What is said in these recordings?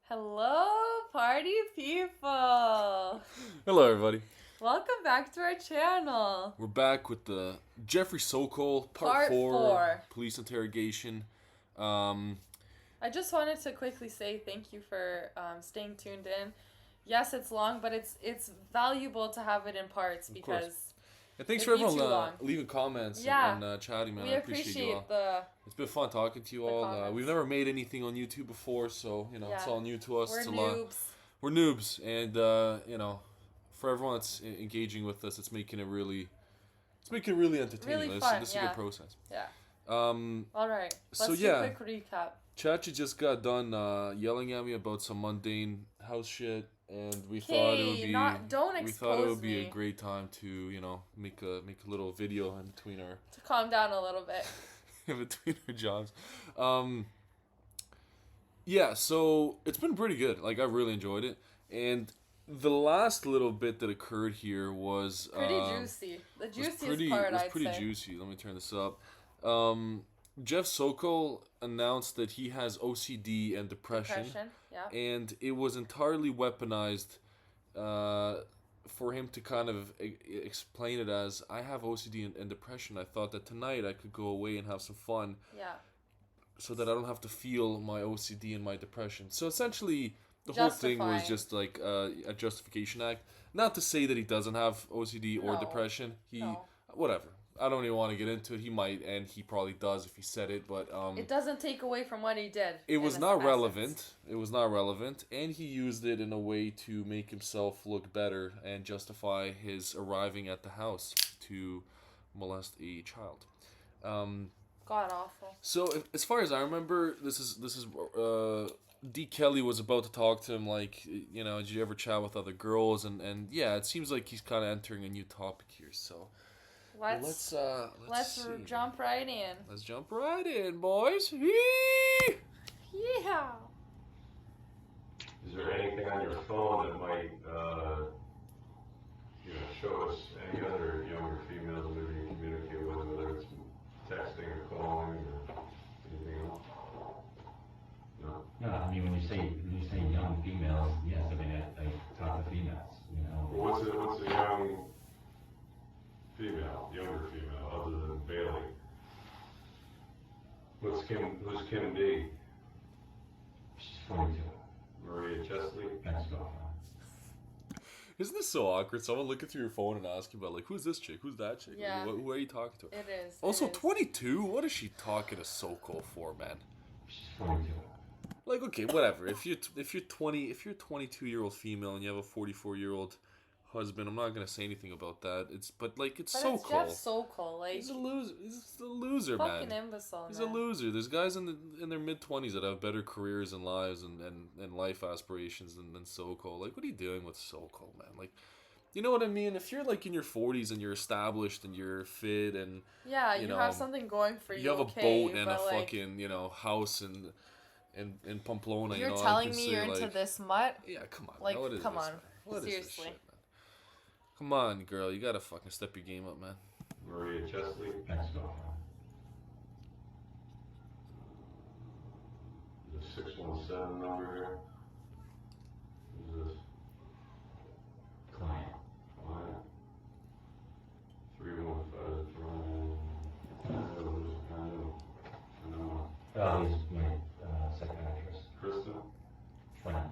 Hello, party people! Hello, everybody. Welcome back to our channel. We're back with the Jeffrey Sokol Part 4. Police Interrogation. I just wanted to quickly say thank you for staying tuned in. Yes, it's long, but it's valuable to have it in parts because And thanks it'd for be too everyone long. leaving comments Yeah. and chatting, man. we I appreciate you all. It's been fun talking to you all. comments. We've never made anything on YouTube before, so it's Yeah. all new to us. We're It's a noobs. lot. We're noobs, and for everyone that's engaging with us, it's making it really entertaining. Really This fun, is a yeah. good process. Yeah. Um, All right. Let's So, do yeah. a quick recap. Chachi just got done yelling at me about some mundane house shit, and we thought it would Okay, be don't we thought it expose would be me. a great time to make a little video in between our To calm down a little bit. in between our jobs. Yeah, so it's been pretty good. Like, I really enjoyed it, and the last little bit that occurred here was Pretty juicy. The juiciest part, was I'd pretty say. juicy. Let me turn this up. Jeff Sokol announced that he has OCD and depression. Yeah. And it was entirely weaponized for him to kind of explain it as, I have OCD and depression. I thought that tonight I could go away and have some fun Yeah. so that I don't have to feel my OCD and my depression. So essentially, the whole thing was Justifying. just like a justification act. Not to say that he doesn't have OCD or No. depression. No. Whatever. I don't even want to get into it. He might, and he probably does if he said it, but It doesn't take away from what he did. it was in not essence. relevant. It was not relevant, and he used it in a way to make himself look better and justify his arriving at the house to molest a child. God awful. So as far as I remember, this is D. Kelly was about to talk to him like, did you ever chat with other girls? And yeah, it seems like he's kind of entering a new topic here. So let's see. Jump right in. Let's jump right in, boys. Yeah. Is there anything on your phone that might, show us any other younger females that maybe you communicate with, whether it's texting or calling or anything else? No. No, I mean, when you say young females, yes, I mean, I talk to females, Well, what's a younger female, other than Bailey? Who's Kim D? She's 42, Maria Chesley? ex-girlfriend. Isn't this so awkward? Someone looking through your phone and asking about, like, who's this chick? Who's that chick? Yeah. Who are you talking to? It is. Also, it is. 22? What is she talking to Sokol for, man? She's 42. Like, okay, whatever. If you're 22-year-old female and you have a 44-year-old husband, I'm not gonna say anything about that. It's But Sokol. it's Jeff Sokol. Like, He's a loser. He's a loser, fucking man. imbecile, He's man. a loser. There's guys in their mid-20s that have better careers and lives and life aspirations than Sokol. Like, what are you doing with Sokol, man? Like, you know what I mean? If you're like in your 40s and you're established and you're fit and Yeah, you have something going for you. you have a okay, boat and but, a like, fucking house in Pamplona, You're I telling can me say, you're into like, this mutt? Yeah, come on. Like, what is come this, on. man? What is this Seriously. shit, man? Come on, girl. You gotta fucking step your game up, man. Maria Chesley? Ex-girlfriend. The 617 number here? Who's this? Client. Client? 315 from. I know. Oh, he's my psychiatrist. Kristen? Friend.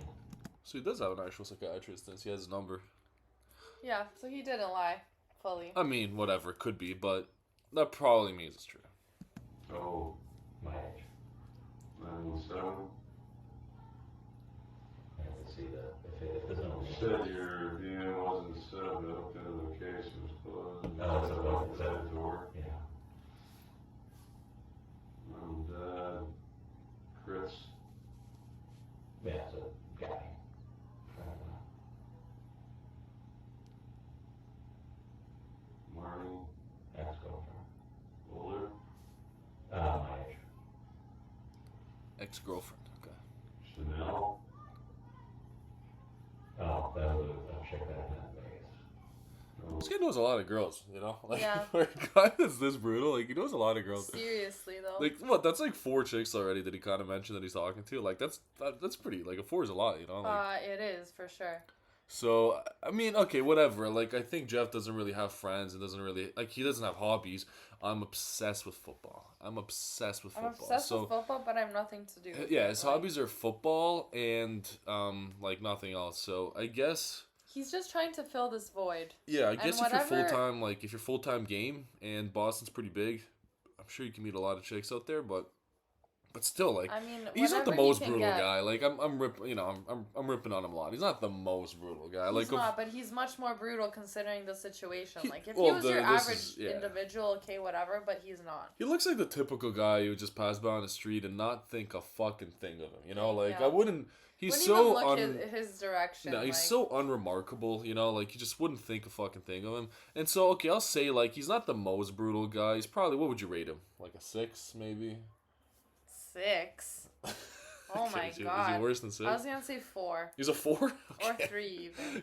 So he does have an actual psychiatrist, since he has his number. Yeah, so he didn't lie fully. I mean, whatever, it could be, but that probably means it's true. Oh, My age. 917? I have to see that. If there's no. You said your DM wasn't set up, I looked into the case, it was closed. Oh, it's a Is that to work? Yeah. Dad, Chris, Yeah, it's a guy. Friend of mine. Marnie, Ex-girlfriend. older, My age. Ex-girlfriend, okay. Chanel, Oh, that was a chick that I met in Vegas. oh, This guy knows a lot of girls, you know? Like, Yeah. for a guy that's this brutal, like, he knows a lot of girls. Seriously, though. Like, what, that's like 4 chicks already that he kind of mentioned that he's talking to. Like, that's pretty, like, a 4 is a lot, you know? Like, It is, for sure. so, I mean, okay, whatever. Like, I think Jeff doesn't really have friends and doesn't really, like, he doesn't have hobbies. I'm obsessed with football. I'm obsessed with football. I'm obsessed with football, but I have nothing to do with yeah, it. his hobbies are football and, like, nothing else. So, I guess... He's just trying to fill this void. Yeah, I guess if you're whatever- full-time, like, if you're full-time game and Boston's pretty big, I'm sure you can meet a lot of chicks out there, but still, like, I mean, he's not the whatever he most can brutal get. guy. Like, I'm ripping on him a lot. He's not the most brutal guy. He's like, not, but he's much more brutal considering the situation. Like, if he well, was your this average is- yeah. individual, okay, whatever, but he's not. He looks like the typical guy who would just pass by on the street and not think a fucking thing of him. You know, like, Yeah. I wouldn't... He's Wouldn't so even look his direction. No, he's like, so unremarkable, you know, like, you just wouldn't think a fucking thing of him. And so, okay, I'll say, like, he's not the most brutal guy. He's probably, what would you rate him? Like a 6, maybe? 6. Oh Okay, my is he god. worse than 6? I was gonna say 4. He's a 4? Or 3 even.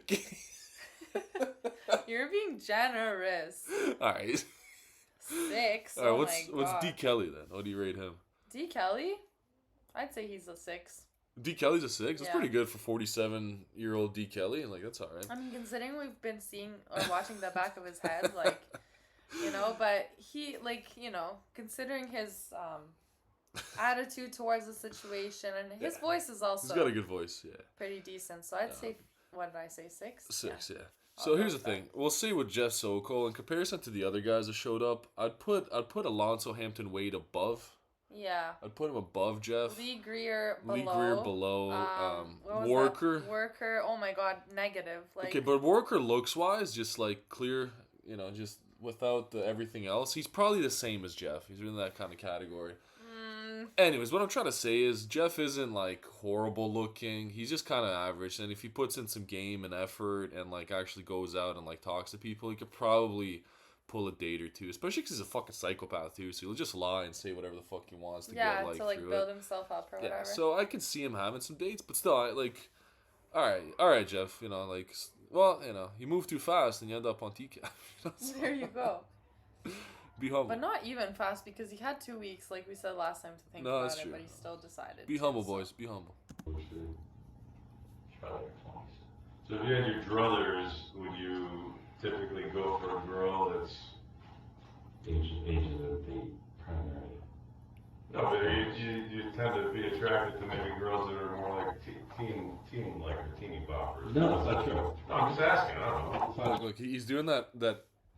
You're being generous. Alright. 6. Alright, Oh what's my god. D. Kelly then? What do you rate him? D. Kelly? I'd say he's a 6. D. Kelly's a 6? That's Yeah. pretty good for 47-year-old D. Kelly, and, like, that's alright. I mean, considering we've been seeing or watching the back of his head, like, you know, but he, like, you know, considering his attitude towards the situation, and his voice is also He's got a good voice, yeah. pretty decent. So I'd say, what did I say, 6? 6, yeah. I'll So go here's the with that. thing. We'll see with Jeff Sokol in comparison to the other guys that showed up. I'd put Alonso Hampton Wade above. Yeah. I'd put him above Jeff. Lee Greer below. Lee Greer below. What was Worker. that? Worker. Oh my god, negative. Like, Okay, but Worker looks wise, just like clear, you know, just without the everything else. He's probably the same as Jeff. He's in that kind of category. Anyways, what I'm trying to say is Jeff isn't like horrible looking. He's just kind of average. And if he puts in some game and effort and like actually goes out and like talks to people, he could probably pull a date or two. Especially because he's a fucking psychopath too. So he'll just lie and say whatever the fuck he wants to yeah, get like to like through build it. himself up or Yeah, whatever. so I can see him having some dates, but still, I like. All right, Jeff. You know, like, well, you know, you move too fast and you end up on TCAP. You know, so There you go. be humble. But not even fast because he had 2 weeks, like we said last time, to think No, about that's it, true. but he still decided. Be to, humble, so. boys. Be humble. So if you had your druthers, would you typically go for a girl that's... Age of the primary. No, but you tend to be attracted to maybe girls that are more like teen like or teeny boppers. No, that's not true. No, I'm just asking, I don't know. Look, he's doing that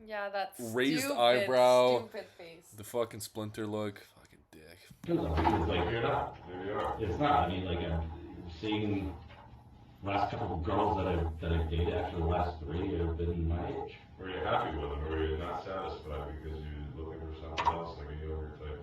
Yeah, that's raised stupid, eyebrow. stupid face. the fucking splinter look. Fucking dick. Depends on because Maybe like you're not, maybe you are. it's not. I mean, like I'm seeing last couple of girls that I've dated after the last 3 have been my age. Were you happy with them, or were you not satisfied because you're looking for something else, like a younger type?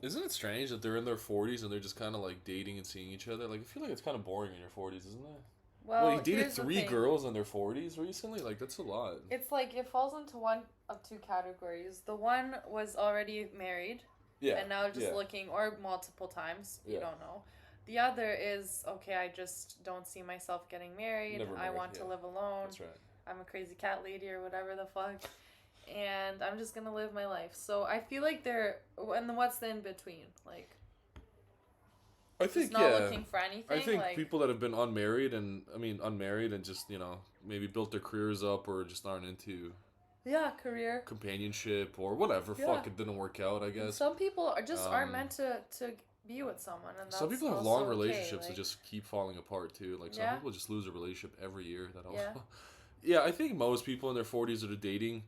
Isn't it strange that they're in their 40s and they're just kind of like dating and seeing each other? Like, I feel like it's kind of boring in your 40s, isn't it? Well, You dated here's the 3 thing. girls in their 40s recently? Like, that's a lot. It's like it falls into one of 2 categories. The one was already married Yeah. and now just yeah. looking, or multiple times. You Yeah. don't know. The other is, okay, I just don't see myself getting married. Never I married, want to yeah. live alone. That's right. I'm a crazy cat lady or whatever the fuck. And I'm just gonna live my life. So I feel like they're, and what's the in between? Like, I just think, not yeah. looking for anything. I think like, people that have been unmarried and just, you know, maybe built their careers up or just aren't into yeah, career. companionship or whatever. Yeah. Fuck, it didn't work out, I guess. Some people are just aren't Um, meant to be with someone, and that's Some people have also long okay, relationships like, that just keep falling apart too. Like some Yeah. people just lose a relationship every year. That Yeah. Yeah, I think most people in their 40s that are dating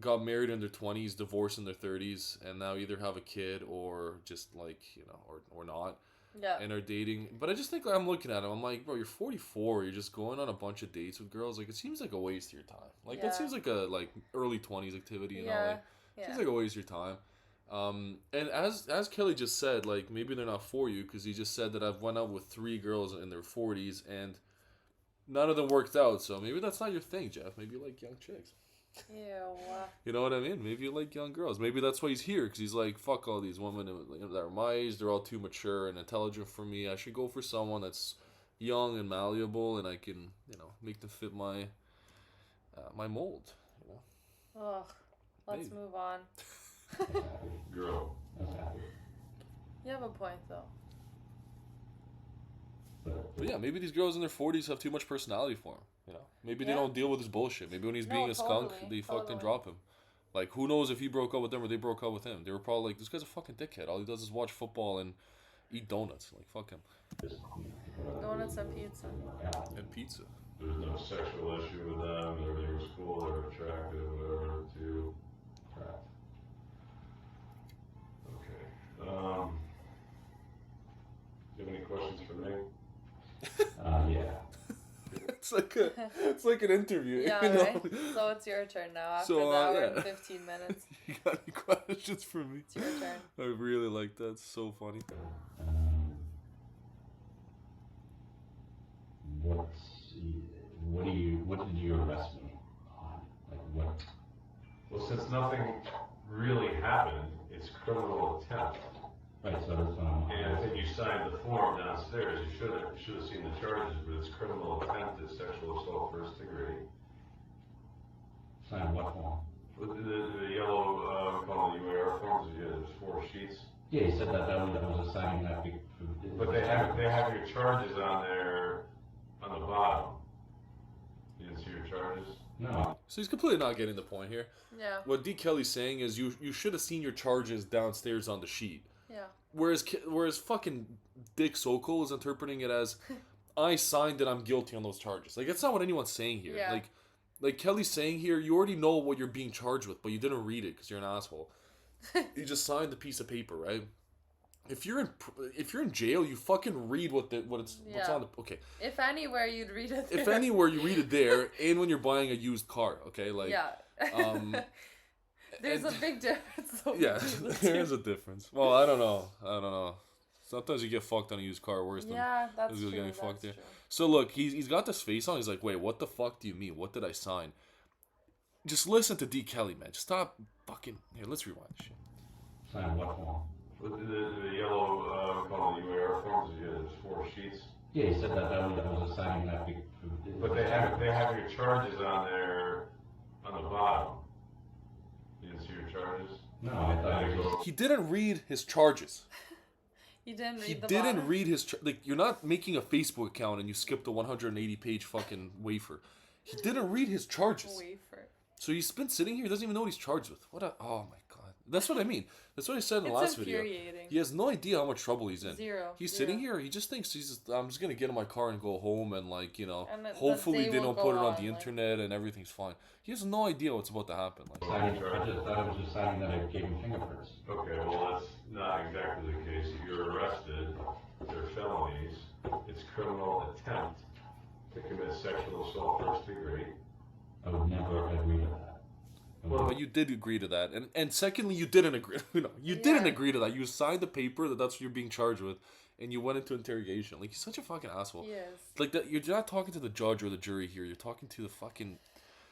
got married in their 20s, divorced in their 30s, and now either have a kid or just like, you know, or not, yeah. and are dating. But I just think, like, I'm looking at them, I'm like, bro, you're 44, you're just going on a bunch of dates with girls. Like, it seems like a waste of your time. Like, Yeah. that seems like a like early 20s activity, you know? Yeah. Like, Yeah. seems like a waste of your time. And as Kelly just said, like, maybe they're not for you, because he just said that I've went out with 3 girls in their 40s and none of them worked out. So maybe that's not your thing, Jeff. Maybe you like young chicks. Ew. You know what I mean? Maybe you like young girls. Maybe that's why he's here, because he's like, fuck all these women that are my age. They're all too mature and intelligent for me. I should go for someone that's young and malleable, and I can, you know, make them fit my my mold. You know? Ugh. Let's Maybe. move on. Girl. That's happy. You have a point, though. But yeah, maybe these girls in their 40s have too much personality for him. You know, maybe they Yeah. don't deal with his bullshit. Maybe when he's No, being a skunk, totally, they fucking totally. drop him. Like, who knows if he broke up with them or they broke up with him? They were probably like, this guy's a fucking dickhead. All he does is watch football and eat donuts. Like, fuck him. Donuts and pizza. And pizza. There's no sexual issue with them. Everything was cool. They were attractive, whatever. To Correct. okay. Do you have any questions for me? Yeah. It's like an interview. Yeah, you know? right? So it's your turn now after So, the hour yeah. and 15 minutes. You got any questions for me? It's your turn. I really like that. It's so funny. What did you arrest me on? Like what? Well, since nothing really happened, it's criminal attempt. Right, so that's And I think you signed the form downstairs. You should have seen the charges, but it's criminal attempt at sexual assault first degree. sign what form? With the yellow, we call them the UAR forms. There's 4 sheets. Yeah, you said that was a signing that. But they have your charges on there on the bottom. You didn't see your charges? No. So he's completely not getting the point here. Yeah. What D. Kelly's saying is you should have seen your charges downstairs on the sheet. Yeah. Whereas fucking Dick Sokol is interpreting it as, I signed it, I'm guilty on those charges. Like, that's not what anyone's saying here. Yeah. Like Kelly's saying here, you already know what you're being charged with, but you didn't read it because you're an asshole. You just signed the piece of paper, right? If you're in jail, you fucking read what's Yeah. on the okay. If anywhere, you'd read it there. If anywhere, you read it there, and when you're buying a used car, okay, like Yeah. There's a big difference. Though, yeah, between the there two. is a difference. Well, I don't know. Sometimes you get fucked on a used car worse than Yeah, that's than true. getting That's fucked there. true. So look, he's got this face on. He's like, wait, what the fuck do you mean? What did I sign? Just listen to D. Kelly, man. Just stop fucking. Here, let's rewind this shit. Sign what form? With the yellow, we call them the UAR forms. There's 4 sheets. Yeah, you said that was a signing that. But they have your charges on there on the bottom. You didn't see your charges? No, I thought it was. He didn't read his charges. You didn't read He the didn't bottom? read his like. You're not making a Facebook account and you skip the 180-page fucking wafer. He didn't read his charges. Wafer. So he's been sitting here. He doesn't even know what he's charged with. Oh my god. That's what I mean. That's what I said in the It's last video. infuriating. He has no idea how much trouble he's in. Zero. He's Zero. sitting here. He just thinks I'm just gonna get in my car and go home and like And the hopefully day they will don't go put it on on, the like- internet and everything's fine. He has no idea what's about to happen. Like Signing, I just thought it was just signing that I gave him fingerprints. Okay, well, that's not exactly the case. If you're arrested, they're felonies. It's criminal attempt to commit sexual assault first degree. I would never agree to that. but you did agree to that, and secondly, you didn't agree. You didn't Yeah. agree to that. You signed the paper that's what you're being charged with, and you went into interrogation. Like, he's such a fucking asshole. He is. Like that, you're not talking to the judge or the jury here. You're talking to the fucking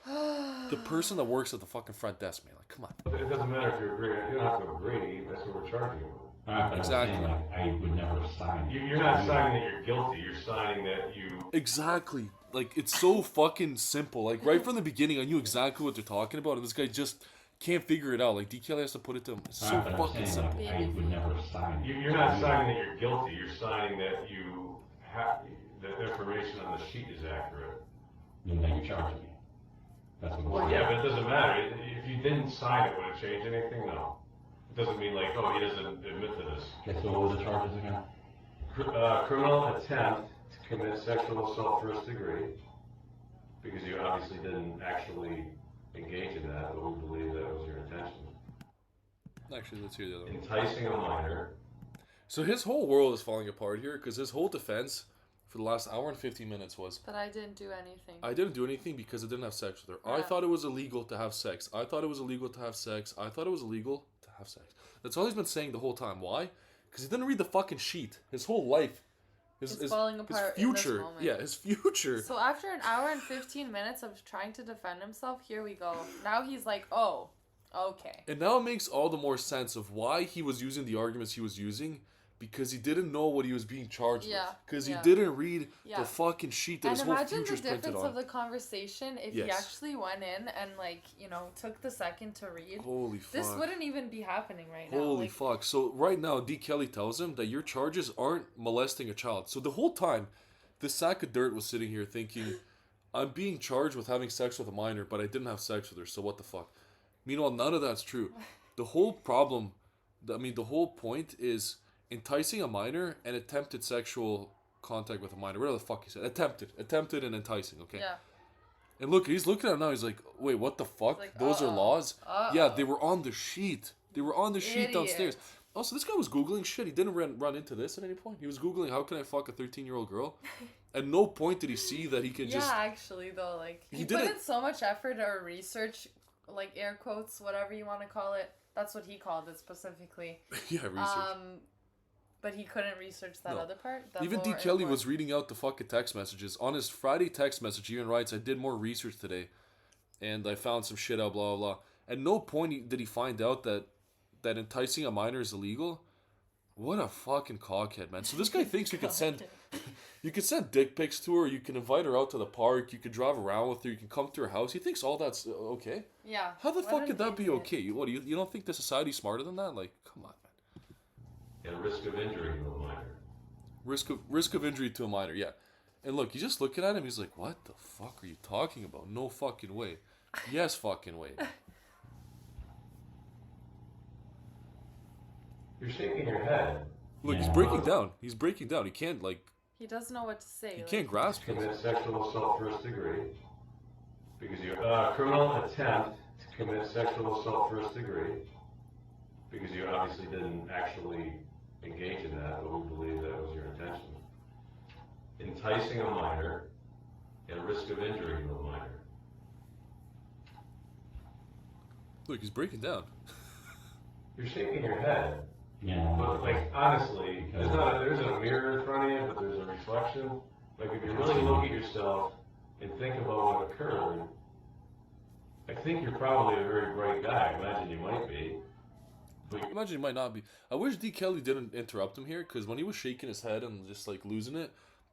the person that works at the fucking front desk, man. Like, come on. It doesn't matter if you agree. You don't have to agree. That's what we're charging you with. Exactly. Like, I would never sign. You're not signing that you're guilty. You're signing that you. Exactly. Like, it's so fucking simple. Like, right from the beginning, I knew exactly what they're talking about, and this guy just can't figure it out. Like, D. Kelly has to put it to him. It's so But I'm fucking saying, simple. like, I would never sign. You're not signing that you're guilty. You're signing that you have the information on the sheet is accurate. Then you charge me. That's what. Well, yeah, but it doesn't matter. If you didn't sign it, would it change anything? No. It doesn't mean like, oh, he doesn't admit to this. Okay, so what were the charges again? Criminal attempt to commit sexual assault first degree, because you obviously didn't actually engage in that, but we believe that was your intention. Actually, let's hear the other one. Enticing a minor. So his whole world is falling apart here because his whole defense for the last hour and 15 minutes was, But I didn't do anything. I didn't do anything because I didn't have sex with her. I Yeah. thought it was illegal to have sex. I thought it was illegal to have sex. I thought it was illegal to have sex. That's all he's been saying the whole time. Why? Because he didn't read the fucking sheet. His whole life. It's falling apart his in this future. moment. Yeah, his future. So after an hour and 15 minutes of trying to defend himself, here we go. Now he's like, oh, okay. And now it makes all the more sense of why he was using the arguments he was using because he didn't know what he was being charged with. Because he yeah. didn't read Yeah. the fucking sheet that And his whole imagine the future's printed difference on. of the conversation if he Yes. actually went in and, like, you know, took the second to read. Holy fuck. This wouldn't even be happening right now. Holy Like, fuck. So right now, D. Kelly tells him that your charges aren't molesting a child. So the whole time, this sack of dirt was sitting here thinking, I'm being charged with having sex with a minor, but I didn't have sex with her, so what the fuck? Meanwhile, none of that's true. The whole problem, the whole point is enticing a minor and attempted sexual contact with a minor. Whatever the fuck he said. Attempted and enticing, okay? yeah. And look, he's looking at him now, he's like, wait, what the fuck? Like, Those are laws? Yeah, they were on the sheet. Idiot. Downstairs. Also, this guy was Googling shit. He didn't run into this at any point. He was Googling, how can I fuck a 13-year-old girl? At no point did he see that he could just... Yeah, actually, though, like, he put didn't- in so much effort or research, like, air quotes, whatever you want to call it. That's what he called it specifically. Yeah, research. But he couldn't research that No. other part. Even D. Kelly was reading out the fucking text messages. On his Friday text message, he even writes, I did more research today, and I found some shit out, blah, blah, blah. At no point did he find out that enticing a minor is illegal. What a fucking cockhead, man. So this guy thinks you could send dick pics to her, you can invite her out to the park, you could drive around with her, you can come to her house. He thinks all that's okay. Yeah. How the fuck could that be okay? You don't think the society's smarter than that? Like, come on, man. And risk of injury to a minor. Risk of injury to a minor, yeah. And look, he's just looking at him, he's like, what the fuck are you talking about? No fucking way. Yes fucking way. You're shaking your head. Look, he's breaking down. He can't, like... He doesn't know what to say. He can't grasp it. Commit sexual assault first degree. Because you criminal attempt to commit sexual assault first degree. Because you obviously didn't actually engage in that, but we believe that was your intention. Enticing a minor and risk of injury to a minor. Look, he's breaking down. You're shaking your head. Yeah. But like honestly, there's a mirror in front of you, but there's a reflection. Like if you really look at yourself and think about what occurred, I think you're probably a very bright guy. I imagine you might be. I imagine he might not be. I wish D. Kelly didn't interrupt him here, because when he was shaking his head and just like losing it,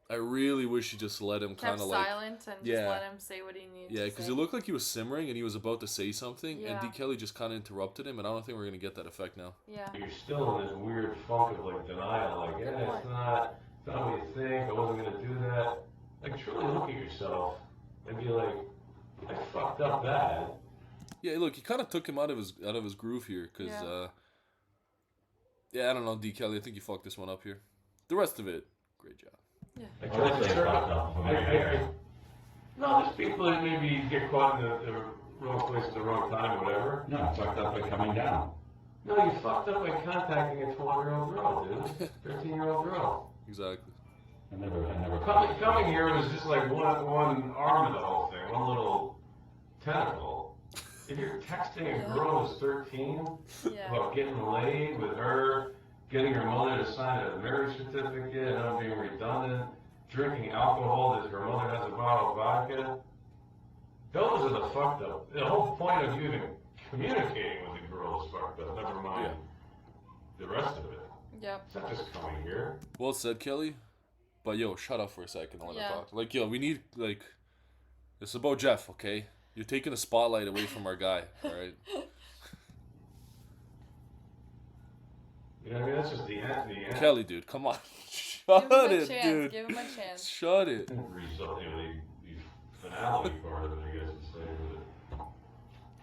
I really wish he just let him kind Kept of like... silent and just let him say what he needed to say. Yeah, because it looked like he was simmering and he was about to say something, and Yeah. D. Kelly just kind of interrupted him, and I don't think we're going to get that effect now. Yeah. You're still in this weird funk of like denial, like it's not what you think. I wasn't gonna do that. Like truly look at yourself and be like, I fucked up bad. Yeah, look, he kind of took him out of his groove here, because, I don't know, D. Kelly, I think you fucked this one up here. The rest of it, great job. I tried to circle. No, there's people that maybe get caught in the wrong place at the wrong time or whatever. No, I fucked up by coming down. No, you fucked up by contacting a 12-year-old girl, dude. 13-year-old girl. Exactly. I never. Coming here was just like one arm of the whole thing, one little tentacle. If you're texting a girl who's 13 about getting laid with her, getting her mother to sign a marriage certificate, and I'm being redundant, drinking alcohol that her mother has a bottle of vodka, those are the fucked up. The whole point of you even communicating with the girl is fucked up, never mind the rest of it. Yep. It's not just coming here. Well said, Kelly. But yo, shut up for a second and let Yeah. her talk. Like, yo, we need, like, it's about Jeff, okay? You're taking the spotlight away from our guy, alright? You know what I mean? That's just the end. Kelly, dude, come on. Give Shut him a it, chance. dude. Give him a chance. Shut it. Result, you know, the finality part of it, I guess, is saying with it.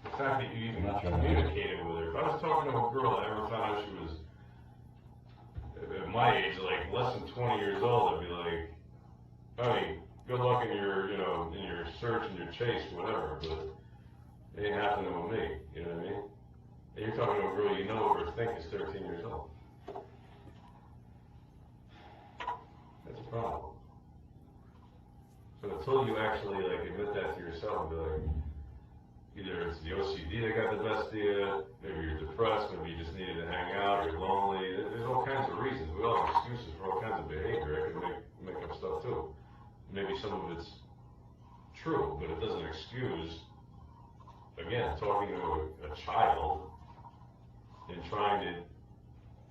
The fact that you even communicated with her. If I was talking to a girl and I ever found out she was at my age, like less than 20 years old, I'd be like, honey, good luck in your, you know, in your search and your chase, whatever, but it ain't happening with me, you know what I mean? And you're talking to a girl you know or think is 13 years old. That's a problem. So until you actually like admit that to yourself and be like, either it's the OCD that got the best of you, maybe you're depressed, maybe you just needed to hang out, you're lonely. There's all kinds of reasons. We all have excuses for all kinds of behavior. I could make up stuff too. Maybe some of it's true, but it doesn't excuse, again, talking to a child and trying to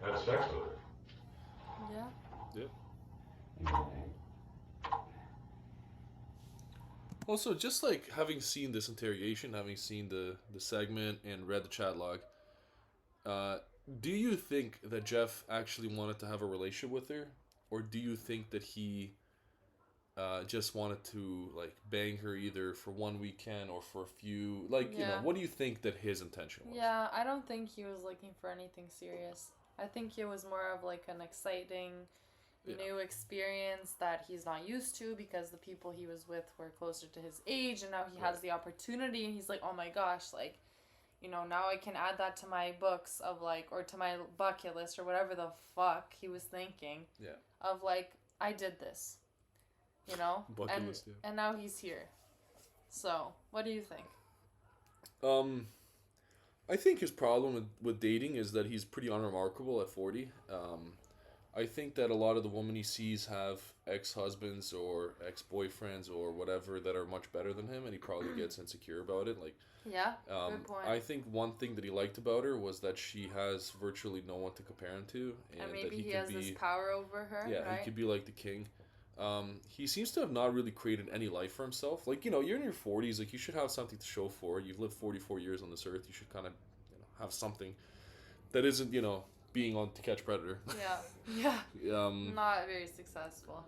have sex with her. Yeah. Yeah. Also, just like having seen this interrogation, having seen the segment and read the chat log, do you think that Jeff actually wanted to have a relationship with her, or do you think that he just wanted to like bang her either for one weekend or for a few, like, you know, what do you think that his intention was? Yeah, I don't think he was looking for anything serious. I think it was more of like an exciting new experience that he's not used to because the people he was with were closer to his age, and now he has the opportunity, and he's like, oh my gosh, like, you know, now I can add that to my books of like, or to my bucket list or whatever the fuck he was thinking. Yeah. Of like, I did this. You know? Bucket list, yeah. And now he's here. So, what do you think? I think his problem with dating is that he's pretty unremarkable at 40. I think that a lot of the women he sees have ex-husbands or ex-boyfriends or whatever that are much better than him, and he probably gets insecure about it. Like, yeah, good point. I think one thing that he liked about her was that she has virtually no one to compare him to, and maybe that he has this power over her. Yeah, right? He could be like the king. He seems to have not really created any life for himself. Like, you know, you're in your 40s, like, you should have something to show for it. You've lived 44 years on this earth. You should kind of, you know, have something that isn't, you know, being on To Catch Predator. Yeah. Not very successful.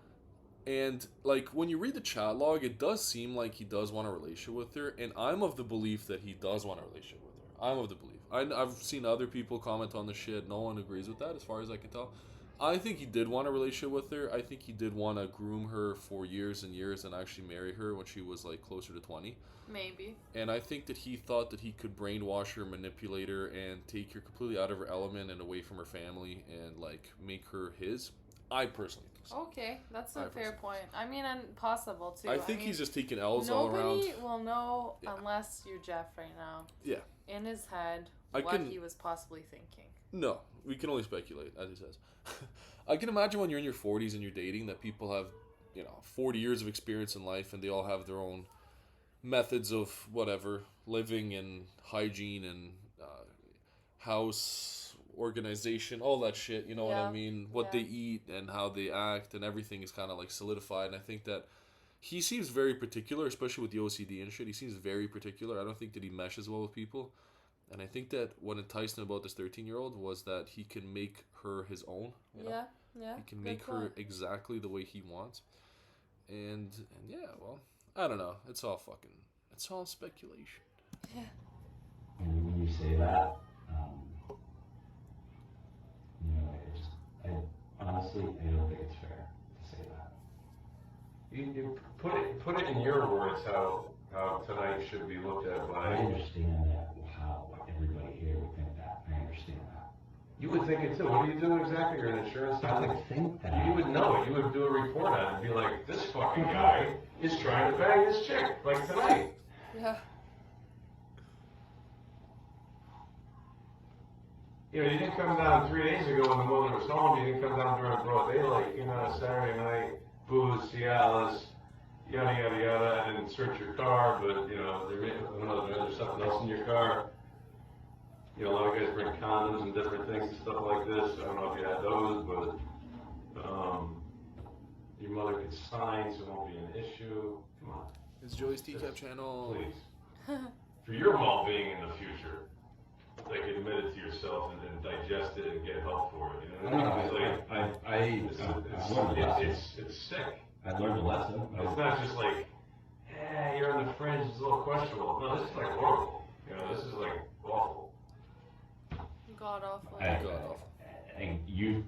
And, like, when you read the chat log, it does seem like he does want a relationship with her, and I'm of the belief that he does want a relationship with her. I'm of the belief. I've seen other people comment on the shit. No one agrees with that, as far as I can tell. I think he did want a relationship with her. I think he did want to groom her for years and years and actually marry her when she was, like, closer to 20. Maybe. And I think that he thought that he could brainwash her, manipulate her, and take her completely out of her element and away from her family and, like, make her his. I personally think so. Okay, that's a fair point. I mean, and possible, too. I think he's just taking L's all around. Nobody will know unless you're Jeff right now. Yeah. In his head, he was possibly thinking. No, we can only speculate, as he says. I can imagine when you're in your 40s and you're dating that people have, you know, 40 years of experience in life and they all have their own methods of whatever, living and hygiene and house organization, all that shit, you know what I mean? What they eat and how they act and everything is kind of like solidified. And I think that he seems very particular, especially with the OCD and shit. He seems very particular. I don't think that he meshes well with people. And I think that what enticed him about this 13-year-old was that he can make her his own. You know? Yeah. He can make her exactly the way he wants. And yeah, well, I don't know. It's all speculation. Yeah. And when you say that, you know, honestly, I don't think it's fair to say that. You put it in your words how tonight should be looked at by. I understand that how everybody here would think that. I understand that. You would think it too. What are you doing exactly? You're an insurance I company. would think that. You would know it. You would do a report on it and be like, this fucking guy is trying to bang this chick, like tonight. Yeah. You know, you didn't come down 3 days ago when the mother was home. You didn't come down during broad daylight. You know, Saturday night, booze, Cialis, yada yada yada, and search your car. But you know, there's something else in your car. You know, a lot of guys bring condoms and different things and stuff like this. I don't know if you had those, but your mother could sign, so it won't be an issue. Come on. It's Joey's TCAP channel. Please. For your well-being in the future, like admit it to yourself and digest it and get help for it. You know what I mean? It's sick. I learned a lesson. It's not just like, hey, you're on the fringe, it's a little questionable. No, this is like horrible. You know, this is like awful. God awful. God awful. And you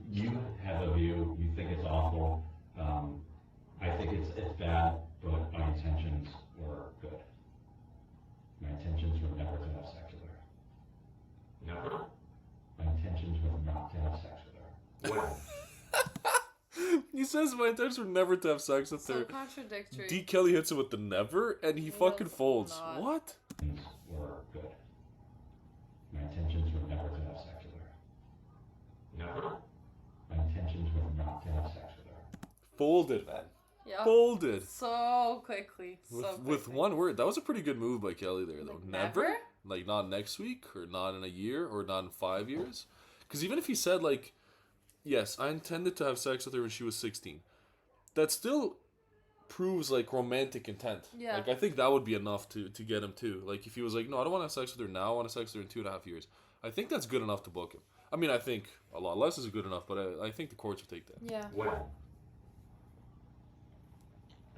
have a view, you think it's awful. I think it's bad, but my intentions were good. My intentions were never to have sex with her. Never? My intentions were not to have sex with her. What? He says my intentions were never to have sex with her. So contradictory. D. Kelly hits him with the never, and he fucking folds. Not. What? Were good. My intentions were never to have sex with her. Never? My intentions were not to have sex with her. Folded, man. Yep. Folded. So quickly. With one word. That was a pretty good move by Kelly there, though. Like never? Like, not next week, or not in a year, or not in 5 years? Because even if he said, like, yes, I intended to have sex with her when she was 16. That still proves like romantic intent. Yeah. Like I think that would be enough to get him too. Like if he was like, no, I don't want to have sex with her now. I want to have sex with her in 2.5 years. I think that's good enough to book him. I mean, I think a lot less is good enough, but I think the courts would take that. Yeah. When?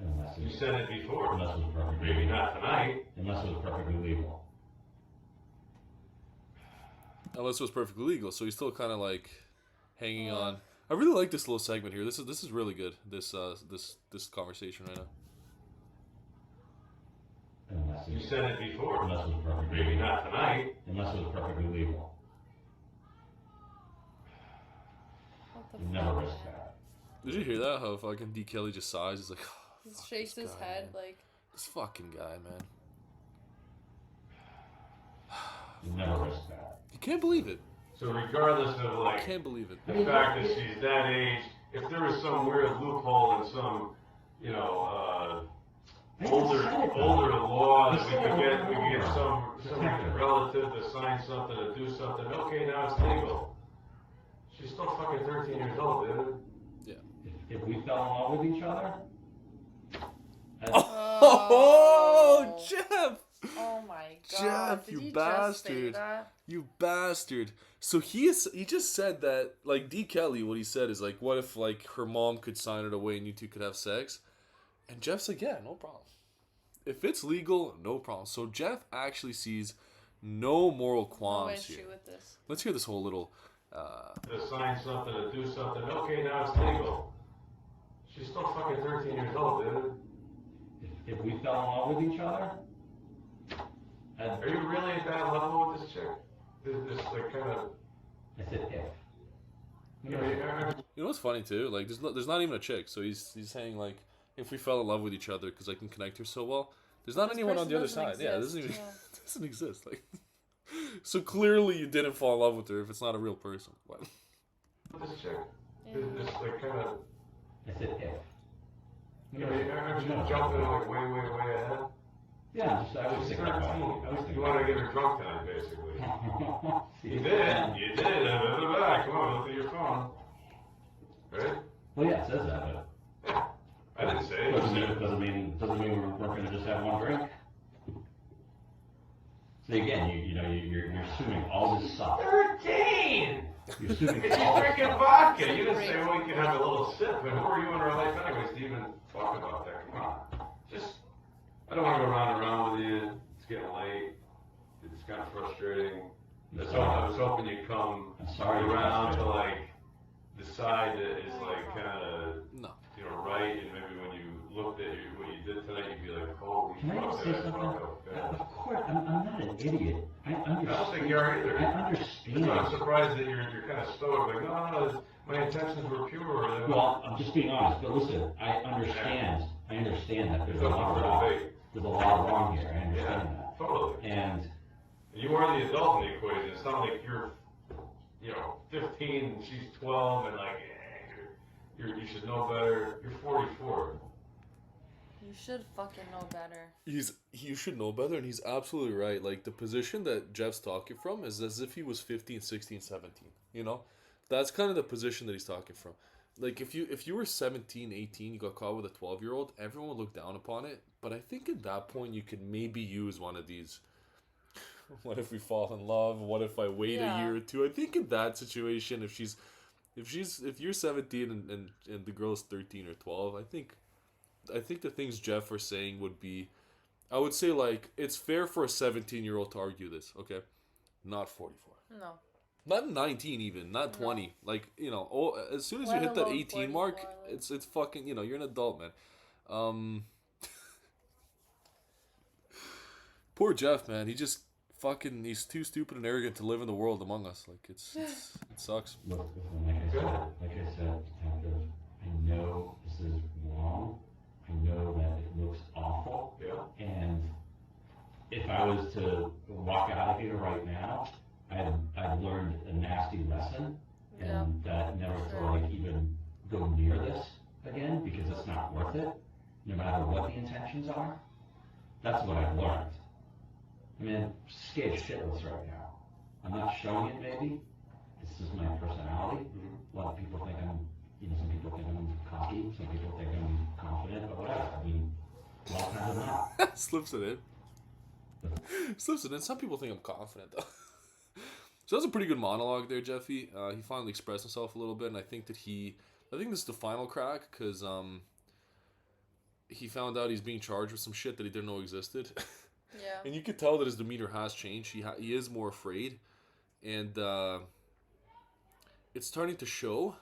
Unless You it's, said it before. unless it was perfectly Maybe legal. not tonight. Unless it was perfectly legal. Unless it was perfectly legal, so he's still kind of like hanging on. I really like this little segment here. This is really good. This conversation right now. Unless You it's, said it before. unless it was perfectly Maybe legal. not tonight. Unless it was perfectly legal. What the You never fuck, risk man? that. Did you hear that? How fucking D. Kelly just sighs. He's like, oh, He fuck shakes this his guy, head man. like. This fucking guy, man. You never risk that. You can't believe it. So regardless of I like can't believe it. the fact that she's that age, if there was some weird loophole in some, you know, older law that we could get some relative to sign something to do something. Okay, now it's legal. She's still fucking 13 years old, dude. Yeah. If we fell in love with each other, Oh, Jeff! Oh my god. Jeff, Did you he just say bastard. that? You bastard. So he just said that, like, D. Kelly, what he said is, like, what if, like, her mom could sign it away and you two could have sex? And Jeff's like, yeah, no problem. If it's legal, no problem. So Jeff actually sees no moral No qualms issue here. with this. Let's hear this whole little... To sign something to do something. Okay, now it's legal. She's still fucking 13 years old, dude. if we fell in love with each other, Are you really at that level with this chick? This like kind of. I said if. You know, You know what's funny, too? Like, there's not even a chick. So he's saying, like, if we fell in love with each other because I can connect her so well, there's not This anyone on person the other doesn't side. Yeah, it doesn't even exist, doesn't exist. Like, so clearly you didn't fall in love with her if it's not a real person. What? this chick. Yeah. This like kind of. I said if. You know, aren't you jumping like way ahead? Yeah, I was She's thinking 13. about it. I was thinking You want to get her drunk tonight, basically. See, You did. You did. Come on, look at your phone. Right? Well, yeah, it says that, but Yeah. I didn't say it. doesn't mean we're going to just have one drink. So again, you're assuming all this stuff. 13! You're assuming She's all this drinking stuff. vodka. You didn't say, well, you can have a little sip, but who are you in her life anyways to even talk about that? Come on. Just, I don't want to go round and round with you. It's getting late. It's kind of frustrating. I was hoping you'd come I'm sorry. around to like decide that it's like kind of, No. you know, right, and maybe when you looked at what you did tonight, you'd be like, holy Can I fuck, just say that something? fuck up. Yeah. Of course, I'm not an idiot. I I don't think you are either. understand. I'm surprised that you're kind of stoic, like, no, my intentions were pure. Well, I'm just being honest, but listen, I understand that there's a lot of wrong. There's a lot wrong here, I understand Yeah, that. totally. And You are the adult in the equation. It's not like you're, 15 and she's 12 and like, you should know better. You're 44. You should fucking know better. You should know better, and he's absolutely right. Like, the position that Jeff's talking from is as if he was 15, 16, 17. You know? That's kind of the position that he's talking from. Like, if you were 17, 18, you got caught with a 12-year-old, everyone would look down upon it. But I think at that point, you could maybe use one of these, what if we fall in love? What if I wait a year or two? I think in that situation, if you're 17 and the girl's 13 or 12, I think the things Jeff was saying would be, I would say, like, it's fair for a 17-year-old to argue this, okay? Not 44. No. Not 19 even, not 20. Like, as soon as you Let hit that alone 18 mark, 44, like- it's fucking, you're an adult, man. Poor Jeff, man. He just he's too stupid and arrogant to live in the world among us. Like, it sucks. look, like I said, Detective, I know this is wrong. I know that it looks awful. Yeah. And if I was to walk out of here right now, I've learned a nasty lesson, and that never to like even go near this again, because it's not worth it, no matter what the intentions are. That's what I've learned. I mean, I'm scared shitless right now. I'm not showing it, maybe. It's just my personality. A lot of people think I'm, some people think I'm cocky, some people think I'm confident, but whatever. I mean, a lot of times I'm not. Slips it in. Slips it in. Some people think I'm confident, though. So that's a pretty good monologue there, Jeffy. He finally expressed himself a little bit, and I think this is the final crack, because he found out he's being charged with some shit that he didn't know existed. Yeah. And you could tell that his demeanor has changed. He is more afraid, and it's starting to show,